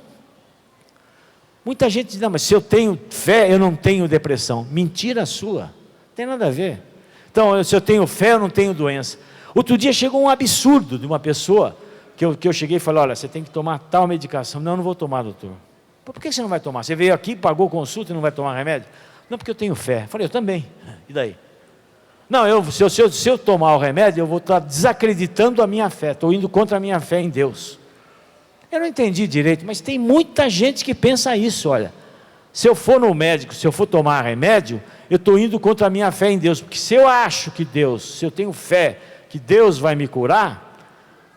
Muita gente diz: não, mas se eu tenho fé, eu não tenho depressão. Mentira sua, não tem nada a ver. Então, se eu tenho fé, eu não tenho doença. Outro dia chegou um absurdo de uma pessoa, que eu cheguei e falei: olha, você tem que tomar tal medicação. Não, não vou tomar, doutor. Por que você não vai tomar? Você veio aqui, pagou consulta e não vai tomar remédio? Não, porque eu tenho fé. Eu falei: eu também. E daí? Não, se eu tomar o remédio, eu vou estar desacreditando a minha fé, estou indo contra a minha fé em Deus. Eu não entendi direito, mas tem muita gente que pensa isso. Olha, se eu for no médico, se eu for tomar remédio, eu estou indo contra a minha fé em Deus, porque se eu acho que Deus, se eu tenho fé que Deus vai me curar,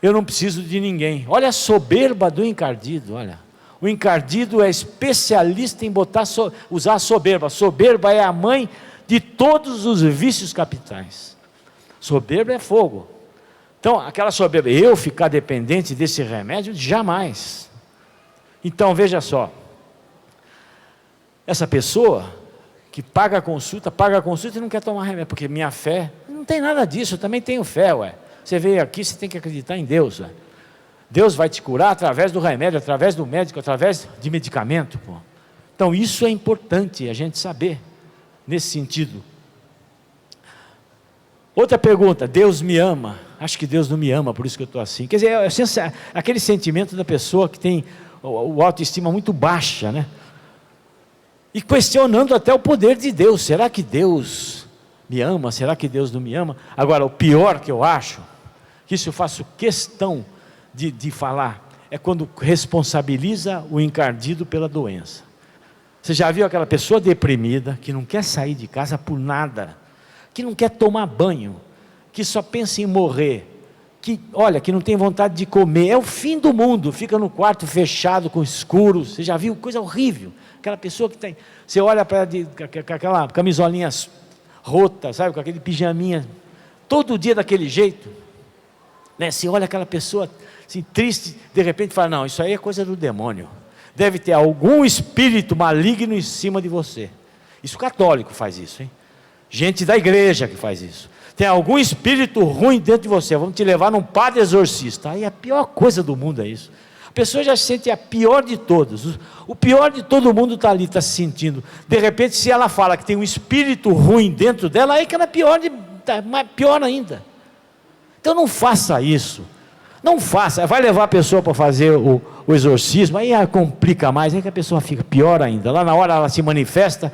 eu não preciso de ninguém. Olha a soberba do encardido, olha. O encardido é especialista em usar a soberba. A soberba é a mãe de todos os vícios capitais. Soberba é fogo. Então, aquela soberba, eu ficar dependente desse remédio, jamais. Então, veja só, essa pessoa que paga a consulta e não quer tomar remédio, porque minha fé, não tem nada disso, eu também tenho fé, ué. Você veio aqui, você tem que acreditar em Deus, ué. Deus vai te curar através do remédio, através do médico, através de medicamento, pô. Então, isso é importante a gente saber, nesse sentido. Outra pergunta: Deus me ama? Acho que Deus não me ama, por isso que eu estou assim. Quer dizer, aquele sentimento da pessoa que tem a autoestima muito baixa, né? E questionando até o poder de Deus. Será que Deus me ama? Será que Deus não me ama? Agora, o pior que eu acho, que isso eu faço questão de falar, é quando responsabiliza o encardido pela doença. Você já viu aquela pessoa deprimida, que não quer sair de casa por nada, que não quer tomar banho, que só pensa em morrer, que não tem vontade de comer, é o fim do mundo, fica no quarto fechado, com escuro. Você já viu? Coisa horrível. Aquela pessoa que tem, você olha para ela com aquela camisolinha rota, sabe, com aquele pijaminha, todo dia daquele jeito, né? Você olha aquela pessoa assim, triste, de repente fala: não, isso aí é coisa do demônio, deve ter algum espírito maligno em cima de você. Isso católico faz isso, hein? Gente da igreja que faz isso. Tem algum espírito ruim dentro de você, vamos te levar num padre exorcista. Aí a pior coisa do mundo é isso. A pessoa já se sente a pior de todos. O pior de todo mundo está ali, está se sentindo. De repente, se ela fala que tem um espírito ruim dentro dela, aí que ela é pior ainda. Então não faça isso. Não faça. Vai levar a pessoa para fazer o exorcismo, aí complica mais, aí que a pessoa fica pior ainda. Lá na hora ela se manifesta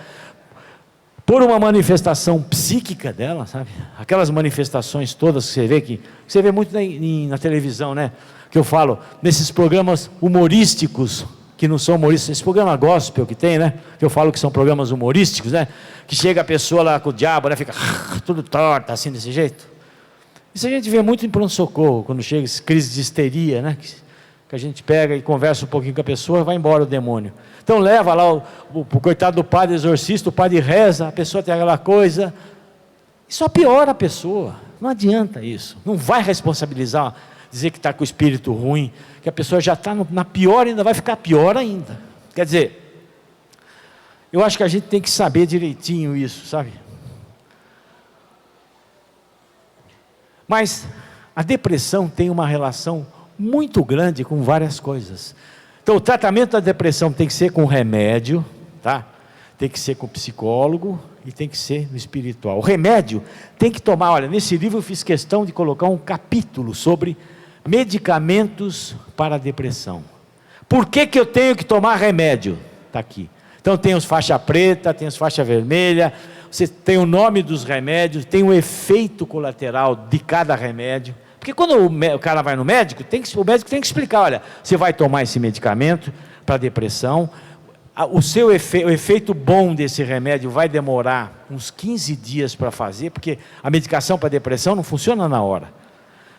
por uma manifestação psíquica dela, sabe? Aquelas manifestações todas que você vê muito na televisão, né? Que eu falo, nesses programas humorísticos, que não são humoristas, esse programa gospel que tem, né? Que eu falo que são programas humorísticos, né? Que chega a pessoa lá com o diabo, né? Fica tudo torta, assim, desse jeito. Isso a gente vê muito em pronto-socorro, quando chega essa crise de histeria, né? Que a gente pega e conversa um pouquinho com a pessoa e vai embora o demônio. Então leva lá o coitado do padre exorcista, o padre reza, a pessoa tem aquela coisa. Isso só piora a pessoa. Não adianta isso. Não vai responsabilizar, dizer que está com o espírito ruim, que a pessoa já está na pior e ainda vai ficar pior ainda. Quer dizer, eu acho que a gente tem que saber direitinho isso, sabe? Mas a depressão tem uma relação muito grande com várias coisas. Então o tratamento da depressão tem que ser com remédio, tá? Tem que ser com psicólogo e tem que ser no espiritual. O remédio tem que tomar, olha, nesse livro eu fiz questão de colocar um capítulo sobre medicamentos para a depressão. Por que eu tenho que tomar remédio? Está aqui. Então tem os faixa preta, tem os faixa vermelha, você tem o nome dos remédios, tem o efeito colateral de cada remédio. Porque quando o cara vai no médico, o médico tem que explicar, olha, você vai tomar esse medicamento para depressão, o efeito bom desse remédio vai demorar uns 15 dias para fazer, porque a medicação para depressão não funciona na hora.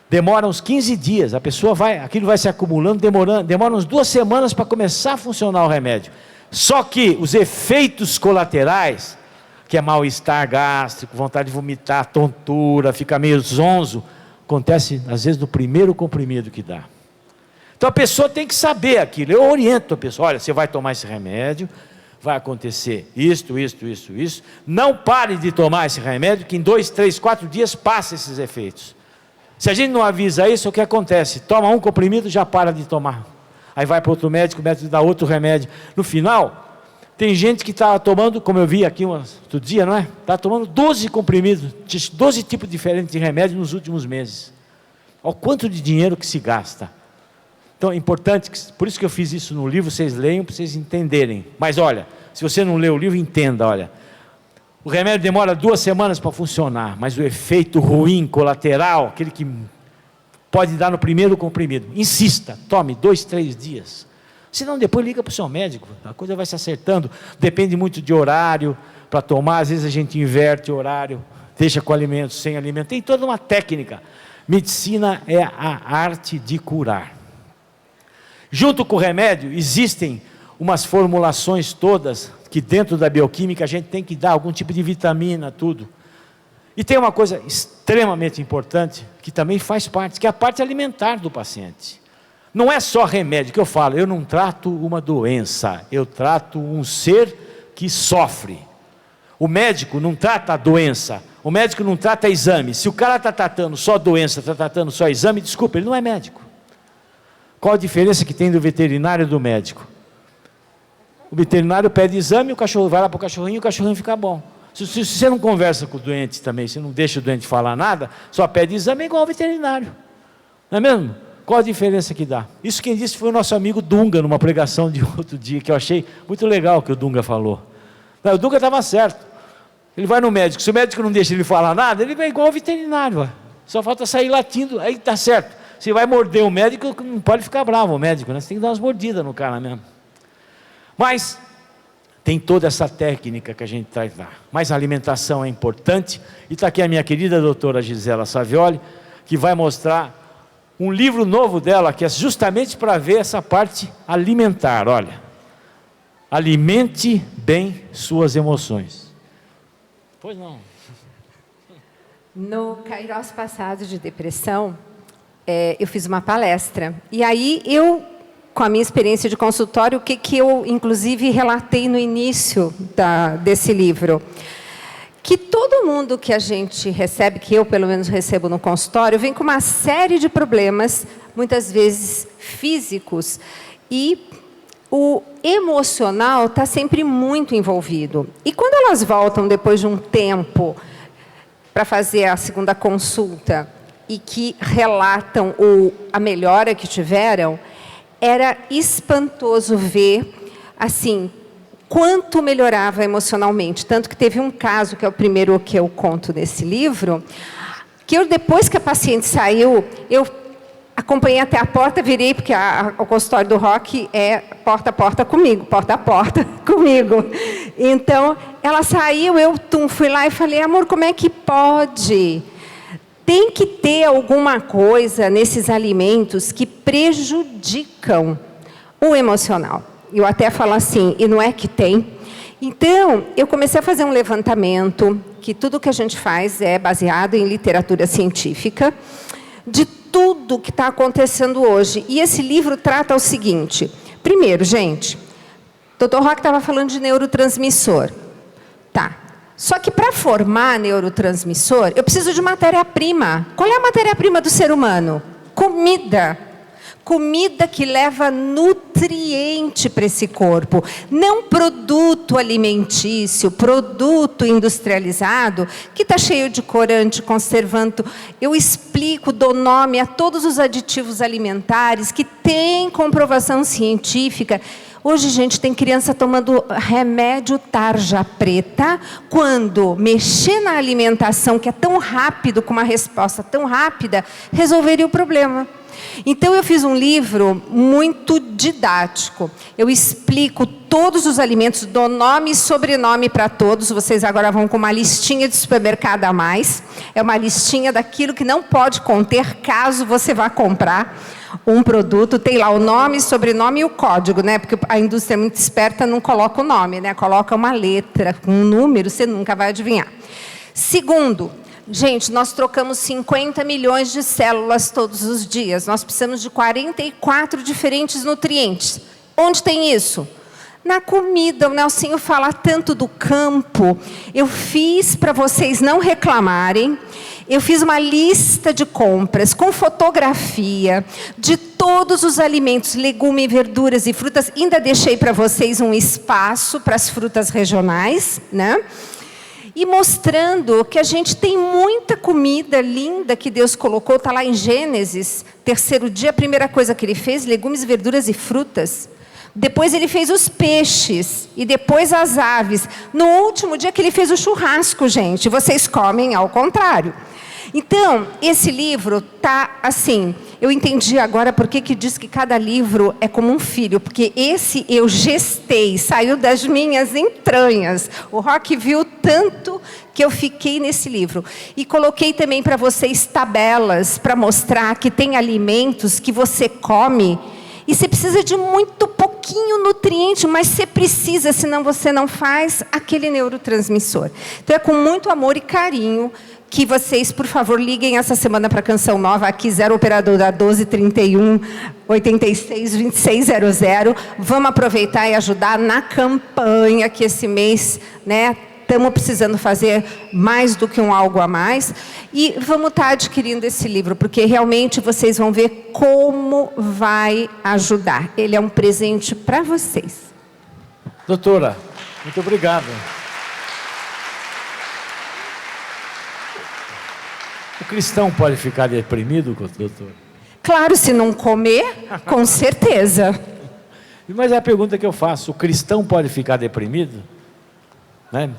Demora uns 15 dias, a pessoa aquilo vai se acumulando, demora uns 2 semanas para começar a funcionar o remédio. Só que os efeitos colaterais, que é mal-estar gástrico, vontade de vomitar, tontura, fica meio zonzo, acontece às vezes no primeiro comprimido que dá. Então a pessoa tem que saber aquilo. Eu oriento a pessoa, olha, você vai tomar esse remédio, vai acontecer isto. Não pare de tomar esse remédio, que em 2, 3, 4 dias passa esses efeitos. Se a gente não avisa isso, o que acontece? Toma um comprimido, já para de tomar. Aí vai para outro médico, o médico dá outro remédio. No final, tem gente que está tomando, como eu vi aqui outro dia, não é? Está tomando 12 comprimidos, 12 tipos diferentes de remédio nos últimos meses. Olha o quanto de dinheiro que se gasta. Então é importante, por isso que eu fiz isso no livro, vocês leiam para vocês entenderem. Mas olha, se você não lê o livro, entenda, olha. O remédio demora 2 semanas para funcionar, mas o efeito ruim, colateral, aquele que pode dar no primeiro comprimido, insista, tome 2, 3 dias. Senão depois liga para o seu médico, a coisa vai se acertando. Depende muito de horário para tomar, às vezes a gente inverte o horário, deixa com alimento, sem alimento, tem toda uma técnica. Medicina é a arte de curar. Junto com o remédio, existem umas formulações todas, que dentro da bioquímica a gente tem que dar algum tipo de vitamina, tudo. E tem uma coisa extremamente importante, que também faz parte, que é a parte alimentar do paciente. Não é só remédio que eu falo, eu não trato uma doença, eu trato um ser que sofre. O médico não trata a doença, o médico não trata exame. Se o cara está tratando só doença, está tratando só exame, desculpa, ele não é médico. Qual a diferença que tem do veterinário e do médico? O veterinário pede exame, o cachorro vai lá para o cachorrinho fica bom. Se você não conversa com o doente também, você não deixa o doente falar nada, só pede exame, é igual ao veterinário. Não é mesmo? Qual a diferença que dá? Isso quem disse foi o nosso amigo Dunga, numa pregação de outro dia, que eu achei muito legal que o Dunga falou. O Dunga estava certo. Ele vai no médico, se o médico não deixa ele falar nada, ele vai igual ao veterinário. Só falta sair latindo, aí está certo. Se vai morder o médico, não pode ficar bravo o médico, né? Você tem que dar umas mordidas no cara mesmo. Mas tem toda essa técnica que a gente traz lá. Mas a alimentação é importante. E está aqui a minha querida doutora Gisela Savioli, que vai mostrar um livro novo dela, que é justamente para ver essa parte alimentar. Olha, alimente bem suas emoções. Pois não. No Kairos passado de depressão, eu fiz uma palestra. E aí com a minha experiência de consultório, o que eu, inclusive, relatei no início desse livro. Que todo mundo que a gente recebe, que eu, pelo menos, recebo no consultório, vem com uma série de problemas, muitas vezes físicos, e o emocional está sempre muito envolvido. E quando elas voltam, depois de um tempo, para fazer a segunda consulta, e que relatam a melhora que tiveram, era espantoso ver, assim, quanto melhorava emocionalmente. Tanto que teve um caso, que é o primeiro que eu conto nesse livro, que depois que a paciente saiu, a acompanhei até a porta, virei, porque o consultório do Rock é porta a porta comigo, porta a porta comigo. Então, ela saiu, eu fui lá e falei, amor, como é que pode? Tem que ter alguma coisa nesses alimentos que prejudicam o emocional. Eu até falo assim, e não é que tem. Então, eu comecei a fazer um levantamento, que tudo que a gente faz é baseado em literatura científica, de tudo que está acontecendo hoje. E esse livro trata o seguinte. Primeiro, gente, o Dr. Rock estava falando de neurotransmissor. Tá. Só que para formar neurotransmissor, eu preciso de matéria-prima. Qual é a matéria-prima do ser humano? Comida. Comida que leva nutriente para esse corpo, não produto alimentício, produto industrializado, que está cheio de corante, conservante. Eu explico, dou nome a todos os aditivos alimentares que têm comprovação científica. Hoje, gente, tem criança tomando remédio tarja preta, quando mexer na alimentação, que é tão rápido, com uma resposta tão rápida, resolveria o problema. Então, eu fiz um livro muito didático. Eu explico todos os alimentos, dou nome e sobrenome para todos. Vocês agora vão com uma listinha de supermercado a mais. É uma listinha daquilo que não pode conter, caso você vá comprar um produto. Tem lá o nome, sobrenome e o código, né? Porque a indústria é muito esperta, não coloca o nome, né? Coloca uma letra, um número, você nunca vai adivinhar. Segundo, gente, nós trocamos 50 milhões de células todos os dias. Nós precisamos de 44 diferentes nutrientes. Onde tem isso? Na comida. O Nelsinho fala tanto do campo. Eu fiz para vocês não reclamarem. Eu fiz uma lista de compras com fotografia de todos os alimentos, legumes, verduras e frutas. Ainda deixei para vocês um espaço para as frutas regionais, né? E mostrando que a gente tem muita comida linda que Deus colocou. Está lá em Gênesis, 3º dia, a primeira coisa que ele fez, legumes, verduras e frutas. Depois ele fez os peixes, e depois as aves. No último dia que ele fez o churrasco, gente, vocês comem ao contrário. Então, esse livro está assim, eu entendi agora por que diz que cada livro é como um filho, porque esse eu gestei, saiu das minhas entranhas. O Rock viu tanto que eu fiquei nesse livro. E coloquei também para vocês tabelas para mostrar que tem alimentos que você come e você precisa de muito pouquinho nutriente, mas você precisa, senão você não faz aquele neurotransmissor. Então é com muito amor e carinho que vocês, por favor, liguem essa semana para a Canção Nova, aqui 0 operadora 12 31 86 2600. Vamos aproveitar e ajudar na campanha que esse mês, né, estamos precisando fazer mais do que um algo a mais. E vamos estar adquirindo esse livro, porque realmente vocês vão ver como vai ajudar. Ele é um presente para vocês. Doutora, muito obrigado. O cristão pode ficar deprimido, doutor? Claro, se não comer, com certeza. Mas é a pergunta que eu faço, o cristão pode ficar deprimido? Né?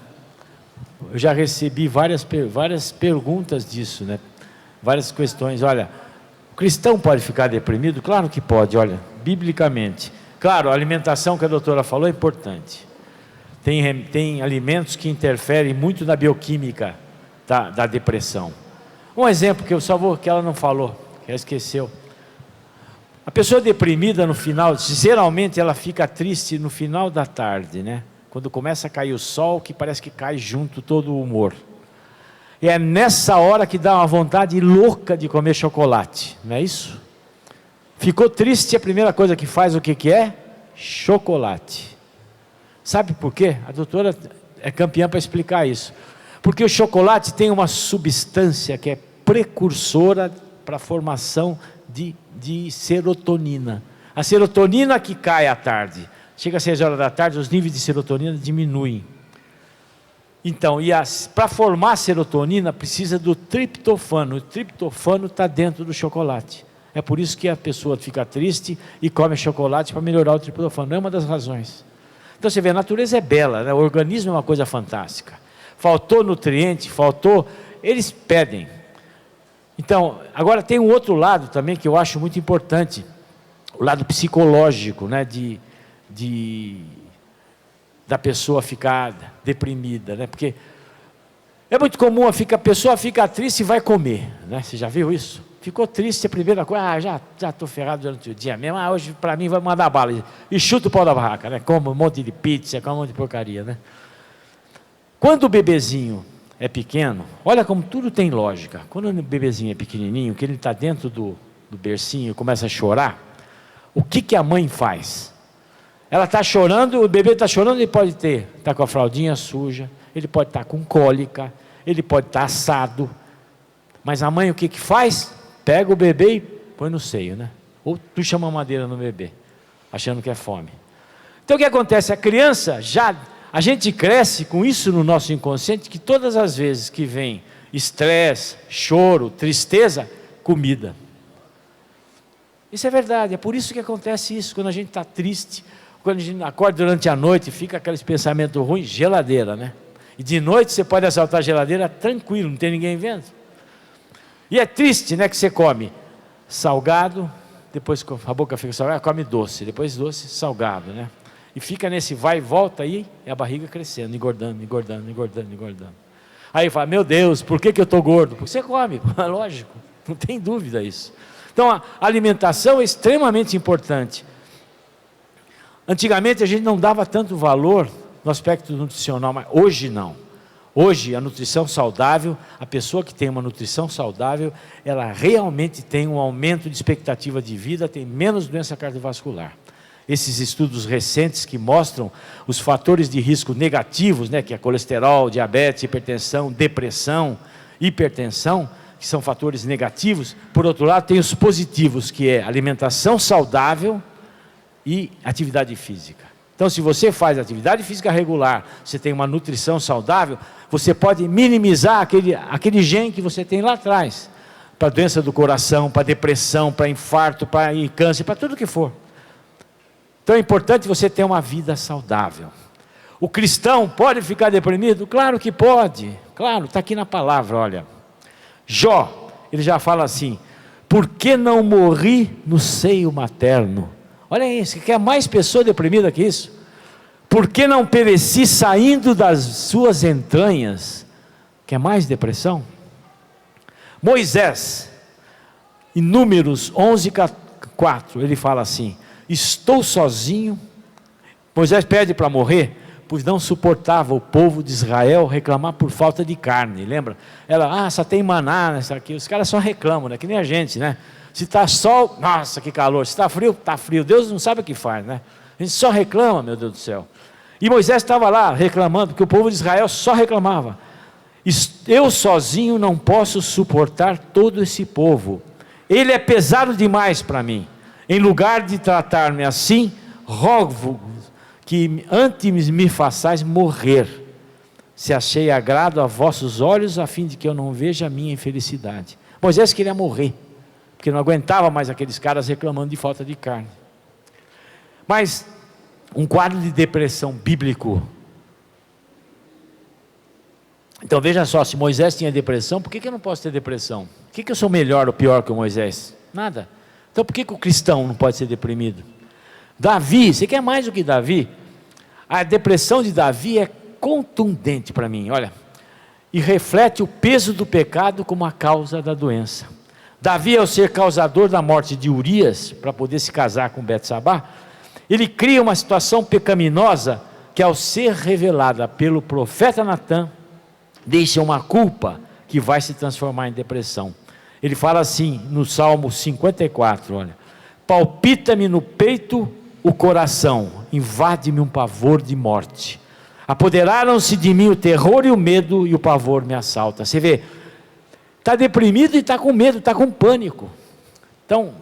Eu já recebi várias perguntas disso, né? Várias questões. Olha, o cristão pode ficar deprimido? Claro que pode, olha, biblicamente. Claro, a alimentação que a doutora falou é importante. Tem alimentos que interferem muito na bioquímica da depressão. Um exemplo que eu só vou, que ela não falou, que ela esqueceu. A pessoa deprimida no final, geralmente ela fica triste no final da tarde, né? Quando começa a cair o sol, que parece que cai junto todo o humor. E é nessa hora que dá uma vontade louca de comer chocolate, não é isso? Ficou triste, a primeira coisa que faz o que é? Chocolate. Sabe por quê? A doutora é campeã para explicar isso. Porque o chocolate tem uma substância que é precursora para a formação de serotonina. A serotonina que cai à tarde. Chega às 6 horas da tarde, os níveis de serotonina diminuem. Então, para formar serotonina, precisa do triptofano. O triptofano está dentro do chocolate. É por isso que a pessoa fica triste e come chocolate para melhorar o triptofano. É uma das razões. Então, você vê, a natureza é bela, né? O organismo é uma coisa fantástica. Faltou nutriente, faltou... Eles pedem. Então, agora tem um outro lado também que eu acho muito importante, o lado psicológico, né, da pessoa ficar deprimida, né, porque é muito comum a pessoa fica triste e vai comer, né, você já viu isso? Ficou triste, a primeira coisa, já estou ferrado durante o dia mesmo, hoje para mim vai mandar bala, e chuta o pau da barraca, né, come um monte de pizza, come um monte de porcaria, né. Quando o bebezinho é pequeno, olha como tudo tem lógica. Quando o bebezinho é pequenininho, que ele está dentro do bercinho e começa a chorar, o que a mãe faz? Ela está chorando, o bebê está chorando, ele pode estar com a fraldinha suja, ele pode estar com cólica, ele pode estar assado, mas a mãe o que faz? Pega o bebê e põe no seio, né? Ou puxa uma madeira no bebê, achando que é fome. Então o que acontece? A criança a gente cresce com isso no nosso inconsciente, que todas as vezes que vem estresse, choro, tristeza, comida. Isso é verdade, é por isso que acontece isso, quando a gente está triste, quando a gente acorda durante a noite, fica aqueles pensamentos ruins, geladeira, né? E de noite você pode assaltar a geladeira tranquilo, não tem ninguém vendo. E é triste, né, que você come salgado, depois a boca fica salgada, come doce, depois doce, salgado, né? E fica nesse vai e volta aí, é a barriga crescendo, engordando. Aí fala, meu Deus, por que eu estou gordo? Porque você come, lógico, não tem dúvida isso. Então a alimentação é extremamente importante. Antigamente a gente não dava tanto valor no aspecto nutricional, mas hoje não. Hoje a nutrição saudável, a pessoa que tem uma nutrição saudável, ela realmente tem um aumento de expectativa de vida, tem menos doença cardiovascular. Esses estudos recentes que mostram os fatores de risco negativos, né, que é colesterol, diabetes, hipertensão, depressão, hipertensão, que são fatores negativos. Por outro lado, tem os positivos, que é alimentação saudável e atividade física. Então, se você faz atividade física regular, você tem uma nutrição saudável, você pode minimizar aquele gene que você tem lá atrás, para doença do coração, para depressão, para infarto, para câncer, para tudo que for. Então é importante você ter uma vida saudável. O cristão pode ficar deprimido? Claro que pode. Claro, está aqui na palavra, olha. Jó, ele já fala assim, por que não morri no seio materno? Olha isso, quer mais pessoa deprimida que isso? Por que não pereci saindo das suas entranhas? Quer mais depressão? Moisés, em Números 11:4, ele fala assim, estou sozinho. Moisés pede para morrer, pois não suportava o povo de Israel reclamar por falta de carne, lembra? Ela, só tem maná, isso aqui. Os caras só reclamam, né? Que nem a gente, né? Se está sol, nossa, que calor. Se está frio, Deus não sabe o que faz, né? A gente só reclama, meu Deus do céu. E Moisés estava lá reclamando, porque o povo de Israel só reclamava. Eu sozinho não posso suportar todo esse povo, ele é pesado demais para mim. Em lugar de tratar-me assim, rogo que antes me façais morrer, se achei agrado a vossos olhos, a fim de que eu não veja a minha infelicidade. Moisés queria morrer, porque não aguentava mais aqueles caras reclamando de falta de carne. Mas um quadro de depressão bíblico. Então veja só, se Moisés tinha depressão, por que eu não posso ter depressão? Por que eu sou melhor ou pior que o Moisés? Nada. Então por que o cristão não pode ser deprimido? Davi, você quer mais do que Davi? A depressão de Davi é contundente para mim, olha, e reflete o peso do pecado como a causa da doença. Davi, ao ser causador da morte de Urias, para poder se casar com Betsabá, ele cria uma situação pecaminosa que, ao ser revelada pelo profeta Natã, deixa uma culpa que vai se transformar em depressão. Ele fala assim no Salmo 54, olha, palpita-me no peito o coração, invade-me um pavor de morte, apoderaram-se de mim o terror e o medo, e o pavor me assalta. Você vê, está deprimido e está com medo, está com pânico. Então,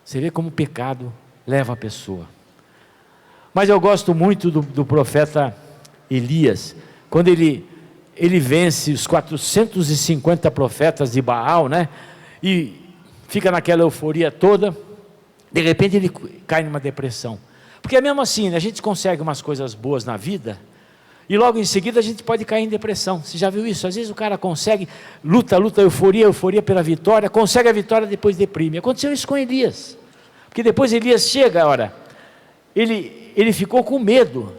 você vê como o pecado leva a pessoa. Mas eu gosto muito do profeta Elias, quando ele vence os 450 profetas de Baal, né? E fica naquela euforia toda, de repente ele cai numa depressão. Porque é mesmo assim, né? A gente consegue umas coisas boas na vida, E logo em seguida a gente pode cair em depressão. Você já viu isso? Às vezes o cara consegue, luta, euforia pela vitória, consegue a vitória, depois deprime. Aconteceu isso com Elias. Porque depois Elias chega, ele ficou com medo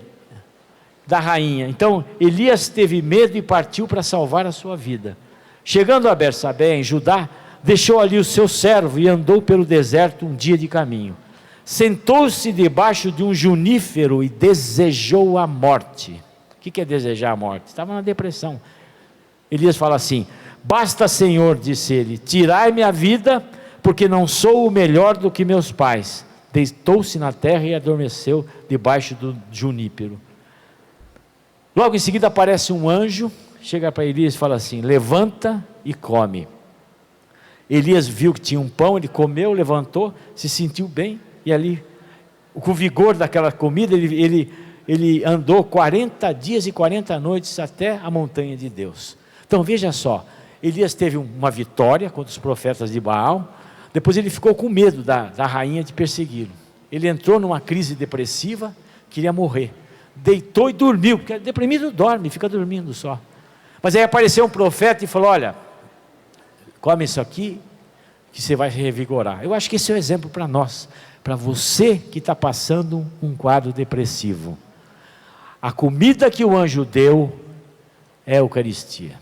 da rainha. Então Elias teve medo e partiu para salvar a sua vida. Chegando a Bersabé, em Judá, deixou ali o seu servo e andou pelo deserto um dia de caminho. Sentou-se debaixo de um junífero e desejou a morte. O que é desejar a morte? Estava na depressão. Elias fala assim: basta, Senhor, disse ele, tirai-me a vida, porque não sou o melhor do que meus pais. Deitou-se na terra e adormeceu debaixo do junípero. Logo em seguida aparece um anjo, chega para Elias e fala assim: levanta e come. Elias viu que tinha um pão, ele comeu, levantou, se sentiu bem, e ali, com o vigor daquela comida, ele andou 40 dias e 40 noites até a montanha de Deus. Então veja só, Elias teve uma vitória contra os profetas de Baal, depois ele ficou com medo da rainha de persegui-lo. Ele entrou numa crise depressiva, queria morrer, deitou e dormiu, porque deprimido dorme, fica dormindo só. Mas aí apareceu um profeta e falou: olha, come isso aqui, que você vai se revigorar. Eu acho que esse é o exemplo para nós, para você que está passando um quadro depressivo. A comida que o anjo deu é a Eucaristia,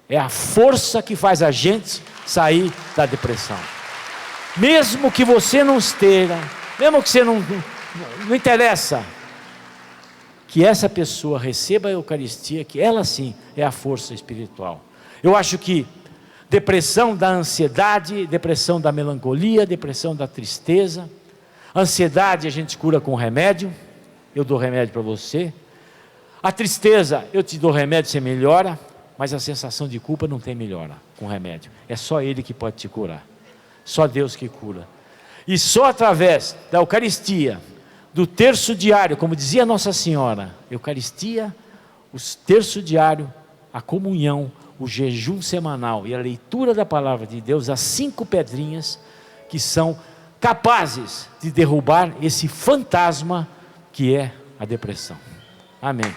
é a força que faz a gente sair da depressão. Mesmo que você não esteja, mesmo que você não interessa, que essa pessoa receba a Eucaristia, que ela sim é a força espiritual. Eu acho que depressão da ansiedade, depressão da melancolia, depressão da tristeza, ansiedade a gente cura com remédio, eu dou remédio para você. A tristeza, eu te dou remédio, você melhora, mas a sensação de culpa não tem melhora com remédio. É só Ele que pode te curar. Só Deus que cura. E só através da Eucaristia, do terço diário, como dizia Nossa Senhora, Eucaristia, o terço diário, a comunhão, o jejum semanal e a leitura da Palavra de Deus, as 5 pedrinhas que são capazes de derrubar esse fantasma que é a depressão. Amém.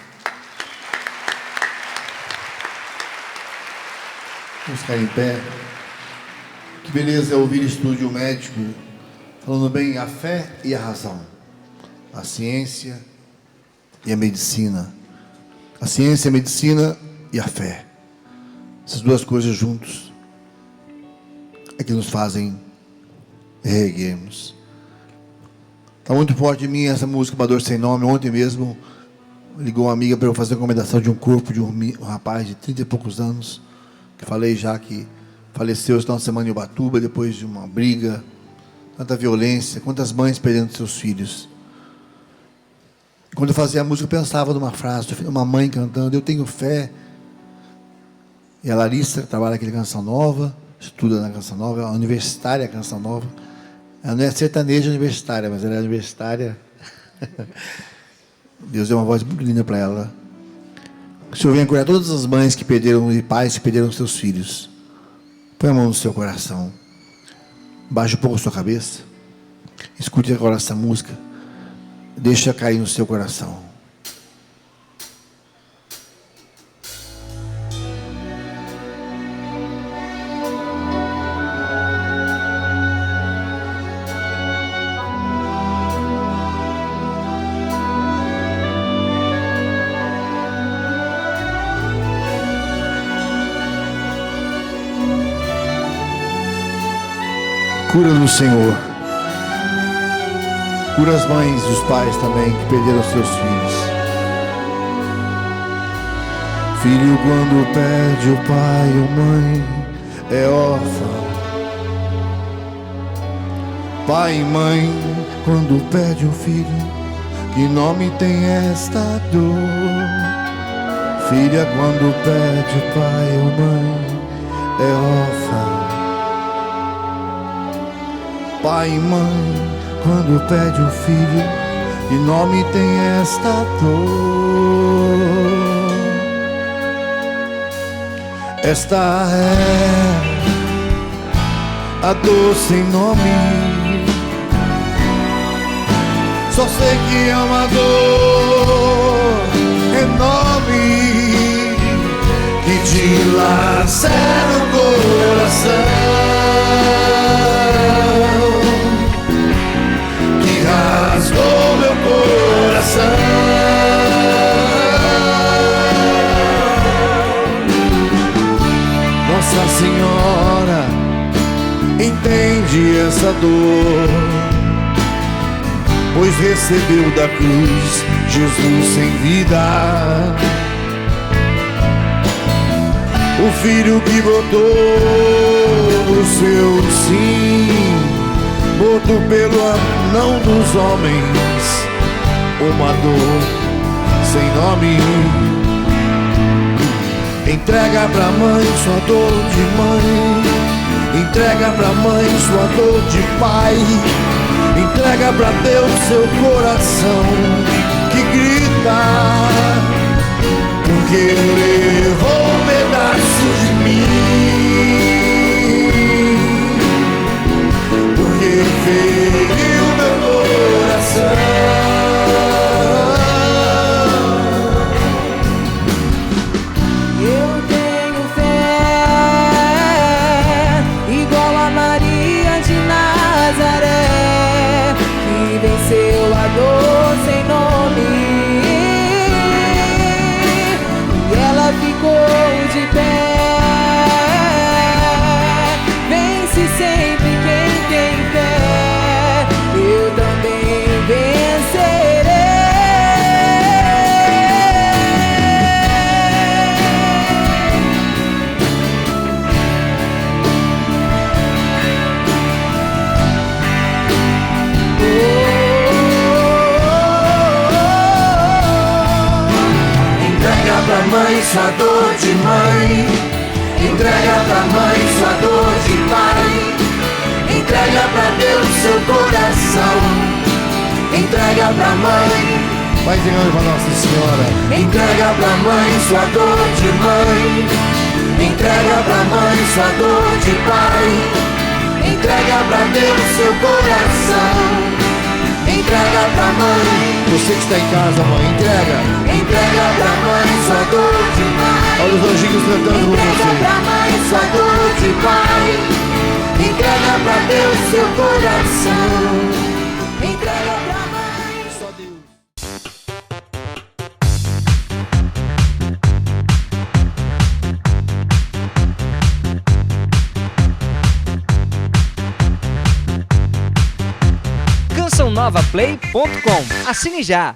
Vamos ficar em pé. Que beleza é ouvir isso de um médico falando bem a fé e a razão, a ciência e a medicina, a ciência, a medicina e a fé. Essas duas coisas juntos é que nos fazem reerguermos. Está muito forte em mim essa música, Uma Dor Sem Nome. Ontem mesmo ligou uma amiga para eu fazer a recomendação de um corpo de um rapaz de 30 e poucos anos, que falei já que faleceu esta semana em Ubatuba, depois de uma briga, tanta violência, quantas mães perdendo seus filhos. E quando eu fazia a música, eu pensava numa frase, uma mãe cantando: eu tenho fé. E a Larissa, que trabalha aqui na Canção Nova, estuda na Canção Nova, é uma universitária Canção Nova. Ela não é sertaneja universitária, mas ela é universitária. Deus deu uma voz muito linda para ela. Que o Senhor venha curar todas as mães que perderam, e pais que perderam seus filhos. Põe a mão no seu coração. Baixe um pouco a sua cabeça. Escute agora essa música. Deixa cair no seu coração. Cura-nos, Senhor. Cura as mães e os pais também que perderam seus filhos. Filho, quando perde o pai ou mãe, é órfão. Pai e mãe, quando perde um filho, que nome tem esta dor? Filha, quando perde o pai ou mãe, é órfão. Pai e mãe, quando perde o filho, que nome tem esta dor? Esta é a dor sem nome. Só sei que é uma dor enorme. dilacera o coração, que rasgou meu coração. Nossa Senhora entende essa dor, pois recebeu da cruz Jesus sem vida, o Filho que botou o seu sim, morto pelo não dos homens, uma dor sem nome. Entrega pra mãe sua dor de mãe, entrega pra mãe sua dor de pai, entrega pra Deus seu coração que grita, porque levou um pedaço de mim, porque feriu meu coração. Eu tenho fé, igual a Maria de Nazaré, que venceu a dor sem nome, e ela ficou de pé. Vence sempre quem tem fé, eu também vencerei. Entrega pra mãe sua dor de mãe, entrega pra mãe sua dor de pai, entrega pra Deus seu coração, entrega pra mãe. Vai dizendo pra Nossa Senhora. Entrega pra mãe sua dor de mãe, entrega pra mãe sua dor de pai, entrega pra Deus seu coração, entrega pra mãe. Você que está em casa, mãe, entrega. Entrega pra mãe sua dor de mãe, olha os anjinhos cantando com você. Entrega pra mãe sua dor de pai, entrega pra Deus seu coração, entrega pra mãe. Só Deus. cançãonovaplay.com. Assine já!